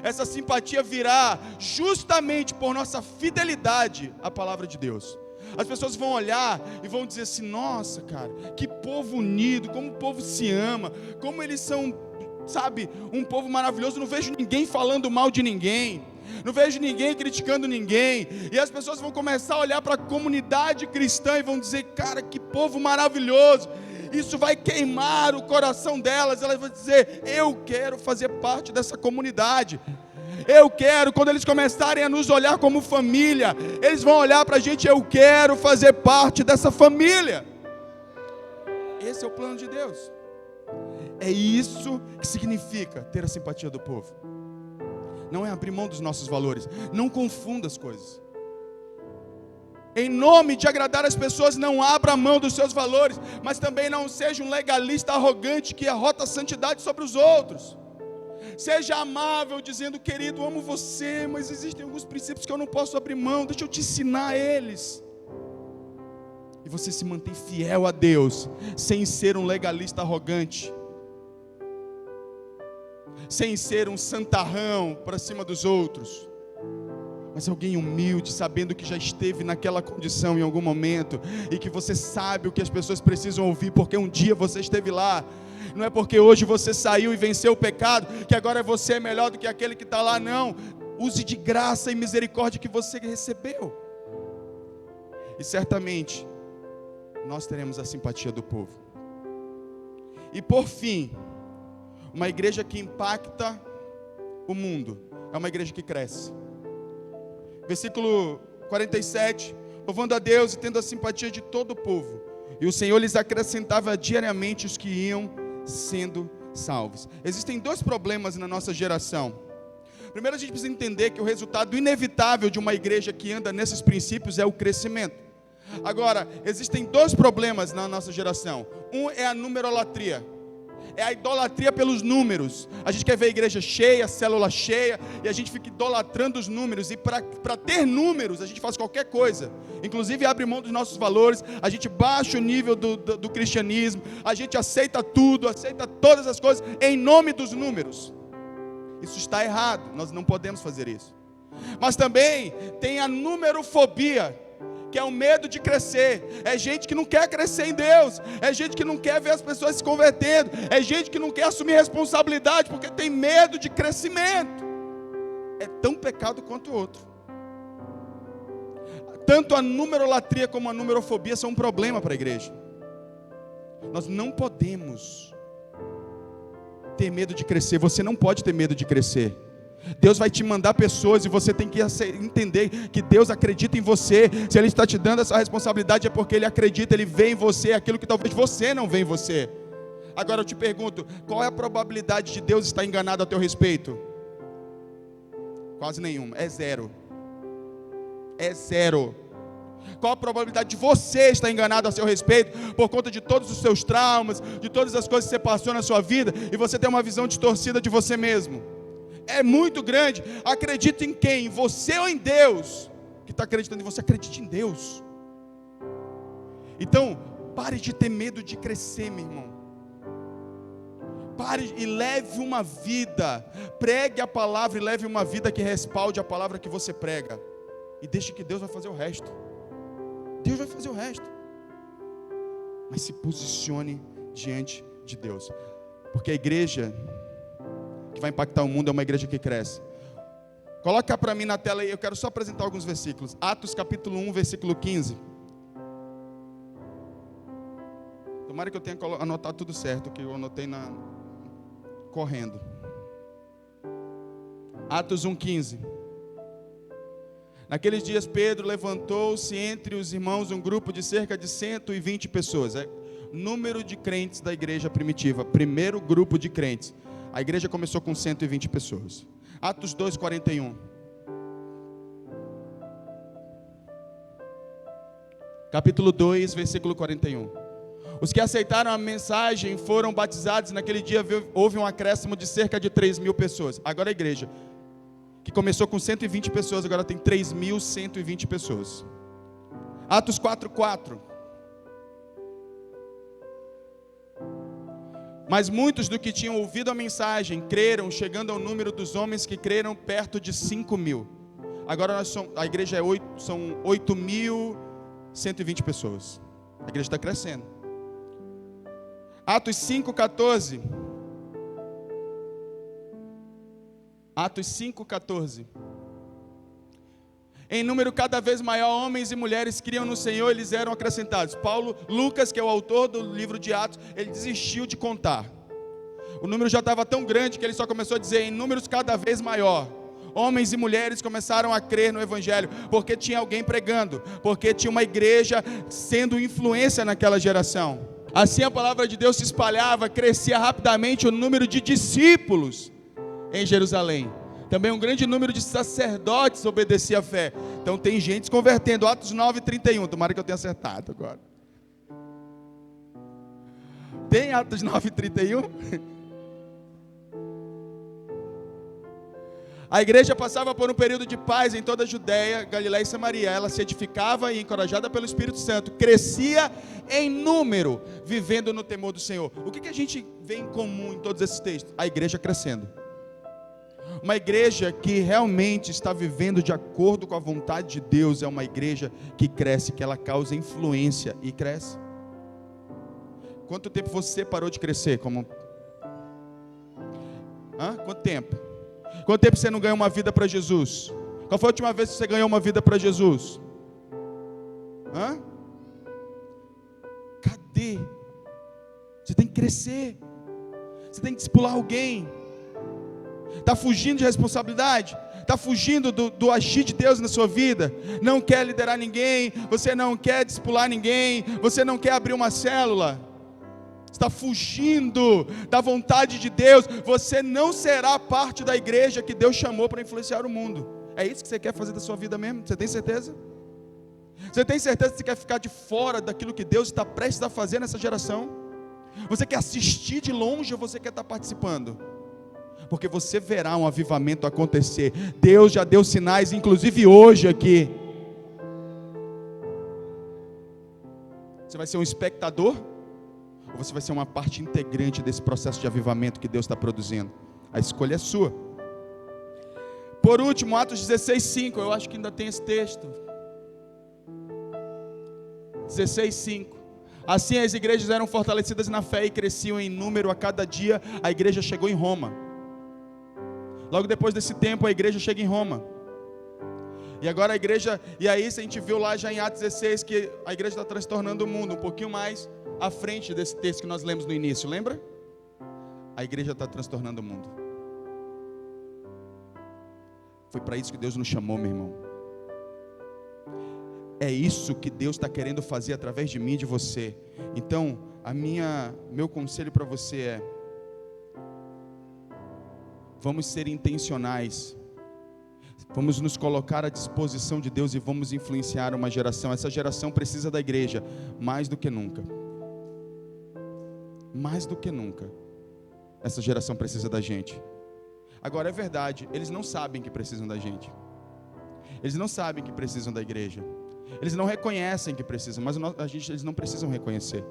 essa simpatia virá justamente por nossa fidelidade à palavra de Deus. As pessoas vão olhar e vão dizer assim: nossa, cara, que povo unido, como o povo se ama, como eles são, sabe, um povo maravilhoso. Não vejo ninguém falando mal de ninguém, não vejo ninguém criticando ninguém. E as pessoas vão começar a olhar para a comunidade cristã e vão dizer: cara, que povo maravilhoso. Isso vai queimar o coração delas. Elas vão dizer: eu quero fazer parte dessa comunidade. Eu quero, quando eles começarem a nos olhar como família, eles vão olhar para a gente: eu quero fazer parte dessa família. Esse é o plano de Deus. É isso que significa ter a simpatia do povo. Não é abrir mão dos nossos valores. Não confunda as coisas. Em nome de agradar as pessoas, não abra mão dos seus valores, mas também não seja um legalista arrogante que arrota a santidade sobre os outros. Seja amável, dizendo: querido, amo você, mas existem alguns princípios que eu não posso abrir mão, deixa eu te ensinar eles. E você se mantém fiel a Deus, sem ser um legalista arrogante, sem ser um santarrão para cima dos outros, mas alguém humilde, sabendo que já esteve naquela condição em algum momento, e que você sabe o que as pessoas precisam ouvir, porque um dia você esteve lá. Não é porque hoje você saiu e venceu o pecado, que agora você é melhor do que aquele que está lá, não. Use de graça e misericórdia que você recebeu, e certamente nós teremos a simpatia do povo. E por fim, uma igreja que impacta o mundo é uma igreja que cresce. Versículo 47: louvando a Deus e tendo a simpatia de todo o povo, e o Senhor lhes acrescentava diariamente os que iam sendo salvos. Existem dois problemas na nossa geração. Primeiro, a gente precisa entender que o resultado inevitável de uma igreja que anda nesses princípios é o crescimento. Agora, existem dois problemas na nossa geração. Um é a numerolatria. É a idolatria pelos números. A gente quer ver a igreja cheia, a célula cheia, e a gente fica idolatrando os números. E para ter números, a gente faz qualquer coisa. Inclusive abre mão dos nossos valores. A gente baixa o nível do cristianismo. A gente aceita tudo, aceita todas as coisas em nome dos números. Isso está errado. Nós não podemos fazer isso. Mas também tem a numerofobia, que é o medo de crescer. É gente que não quer crescer em Deus, é gente que não quer ver as pessoas se convertendo, é gente que não quer assumir responsabilidade, porque tem medo de crescimento. É tão pecado quanto o outro. Tanto a numerolatria como a numerofobia são um problema para a igreja. Nós não podemos ter medo de crescer. Você não pode ter medo de crescer. Deus vai te mandar pessoas e você tem que entender que Deus acredita em você. Se Ele está te dando essa responsabilidade é porque Ele acredita, Ele vê em você aquilo que talvez você não vê em você. Agora eu te pergunto, qual é a probabilidade de Deus estar enganado a teu respeito? Quase nenhuma, é zero. É zero. Qual a probabilidade de você estar enganado a seu respeito por conta de todos os seus traumas, de todas as coisas que você passou na sua vida, e você ter uma visão distorcida de você mesmo? É muito grande. Acredita em quem? Em você ou em Deus? Que está acreditando em você, acredite em Deus. Então, pare de ter medo de crescer, meu irmão. Pare e leve uma vida. Pregue a palavra e leve uma vida que respalde a palavra que você prega. E deixe que Deus vai fazer o resto. Deus vai fazer o resto. Mas se posicione diante de Deus. Porque a igreja que vai impactar o mundo é uma igreja que cresce. Coloca para mim na tela aí, eu quero só apresentar alguns versículos. Atos capítulo 1, versículo 15. Tomara que eu tenha anotado tudo certo, que eu anotei correndo. Atos 1, 15. Naqueles dias Pedro levantou-se entre os irmãos um grupo de cerca de 120 pessoas. número de crentes da igreja primitiva, primeiro grupo de crentes. A igreja começou com 120 pessoas. Atos 2:41. Capítulo 2, versículo 41. Os que aceitaram a mensagem foram batizados. Naquele dia houve um acréscimo de cerca de 3.000 pessoas. Agora a igreja, que começou com 120 pessoas, agora tem 3.120 pessoas. Atos 4:4. Mas muitos do que tinham ouvido a mensagem creram, chegando ao número dos homens que creram perto de 5.000. Agora a igreja são 8.120 pessoas. A igreja está crescendo. Atos 5:14. Atos 5:14. Em número cada vez maior, homens e mulheres criam no Senhor, eles eram acrescentados. Lucas, que é o autor do livro de Atos, ele desistiu de contar. O número já estava tão grande que ele só começou a dizer, em números cada vez maior, homens e mulheres começaram a crer no Evangelho, porque tinha alguém pregando, porque tinha uma igreja sendo influência naquela geração. Assim a palavra de Deus se espalhava, crescia rapidamente o número de discípulos em Jerusalém. Também um grande número de sacerdotes obedecia à fé. Então tem gente se convertendo. Atos 9:31. Tomara que eu tenha acertado agora. Tem Atos 9:31? A igreja passava por um período de paz em toda a Judéia, Galiléia e Samaria. Ela se edificava e, encorajada pelo Espírito Santo, crescia em número, vivendo no temor do Senhor. O que a gente vê em comum em todos esses textos? A igreja crescendo. Uma igreja que realmente está vivendo de acordo com a vontade de Deus é uma igreja que cresce, que ela causa influência e cresce. Quanto tempo você parou de crescer? Quanto tempo? Quanto tempo você não ganhou uma vida para Jesus? Qual foi a última vez que você ganhou uma vida para Jesus? Cadê? Você tem que crescer. Você tem que discipular alguém. Está fugindo de responsabilidade? Está fugindo do agir de Deus na sua vida? Não quer liderar ninguém? Você não quer discipular ninguém? Você não quer abrir uma célula? Está fugindo da vontade de Deus? Você não será parte da igreja que Deus chamou para influenciar o mundo. É isso que você quer fazer da sua vida mesmo? Você tem certeza? Você tem certeza que você quer ficar de fora daquilo que Deus está prestes a fazer nessa geração? Você quer assistir de longe ou você quer estar participando? Porque você verá um avivamento acontecer. Deus já deu sinais, inclusive hoje aqui. Você vai ser um espectador? Ou você vai ser uma parte integrante desse processo de avivamento que Deus está produzindo? A escolha é sua. Por último, Atos 16:5. Eu acho que ainda tem esse texto. 16:5. Assim as igrejas eram fortalecidas na fé e cresciam em número a cada dia. A igreja chegou em Roma. Logo depois desse tempo, a igreja chega em Roma. E agora a igreja, e aí a gente viu lá já em Atos 16 que a igreja está transtornando o mundo, um pouquinho mais à frente desse texto que nós lemos no início, lembra? A igreja está transtornando o mundo. Foi para isso que Deus nos chamou, meu irmão. É isso que Deus está querendo fazer através de mim e de você. Então, meu conselho para você é: vamos ser intencionais, vamos nos colocar à disposição de Deus e vamos influenciar uma geração. Essa geração precisa da igreja mais do que nunca. Mais do que nunca. Essa geração precisa da gente. Agora é verdade, eles não sabem que precisam da gente. Eles não sabem que precisam da igreja. Eles não reconhecem que precisam, mas eles não precisam reconhecer.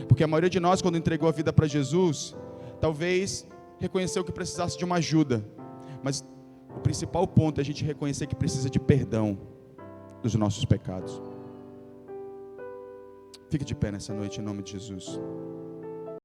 Porque a maioria de nós, quando entregou a vida para Jesus, talvez reconheceu que precisasse de uma ajuda, mas o principal ponto é a gente reconhecer que precisa de perdão dos nossos pecados. Fique de pé nessa noite em nome de Jesus.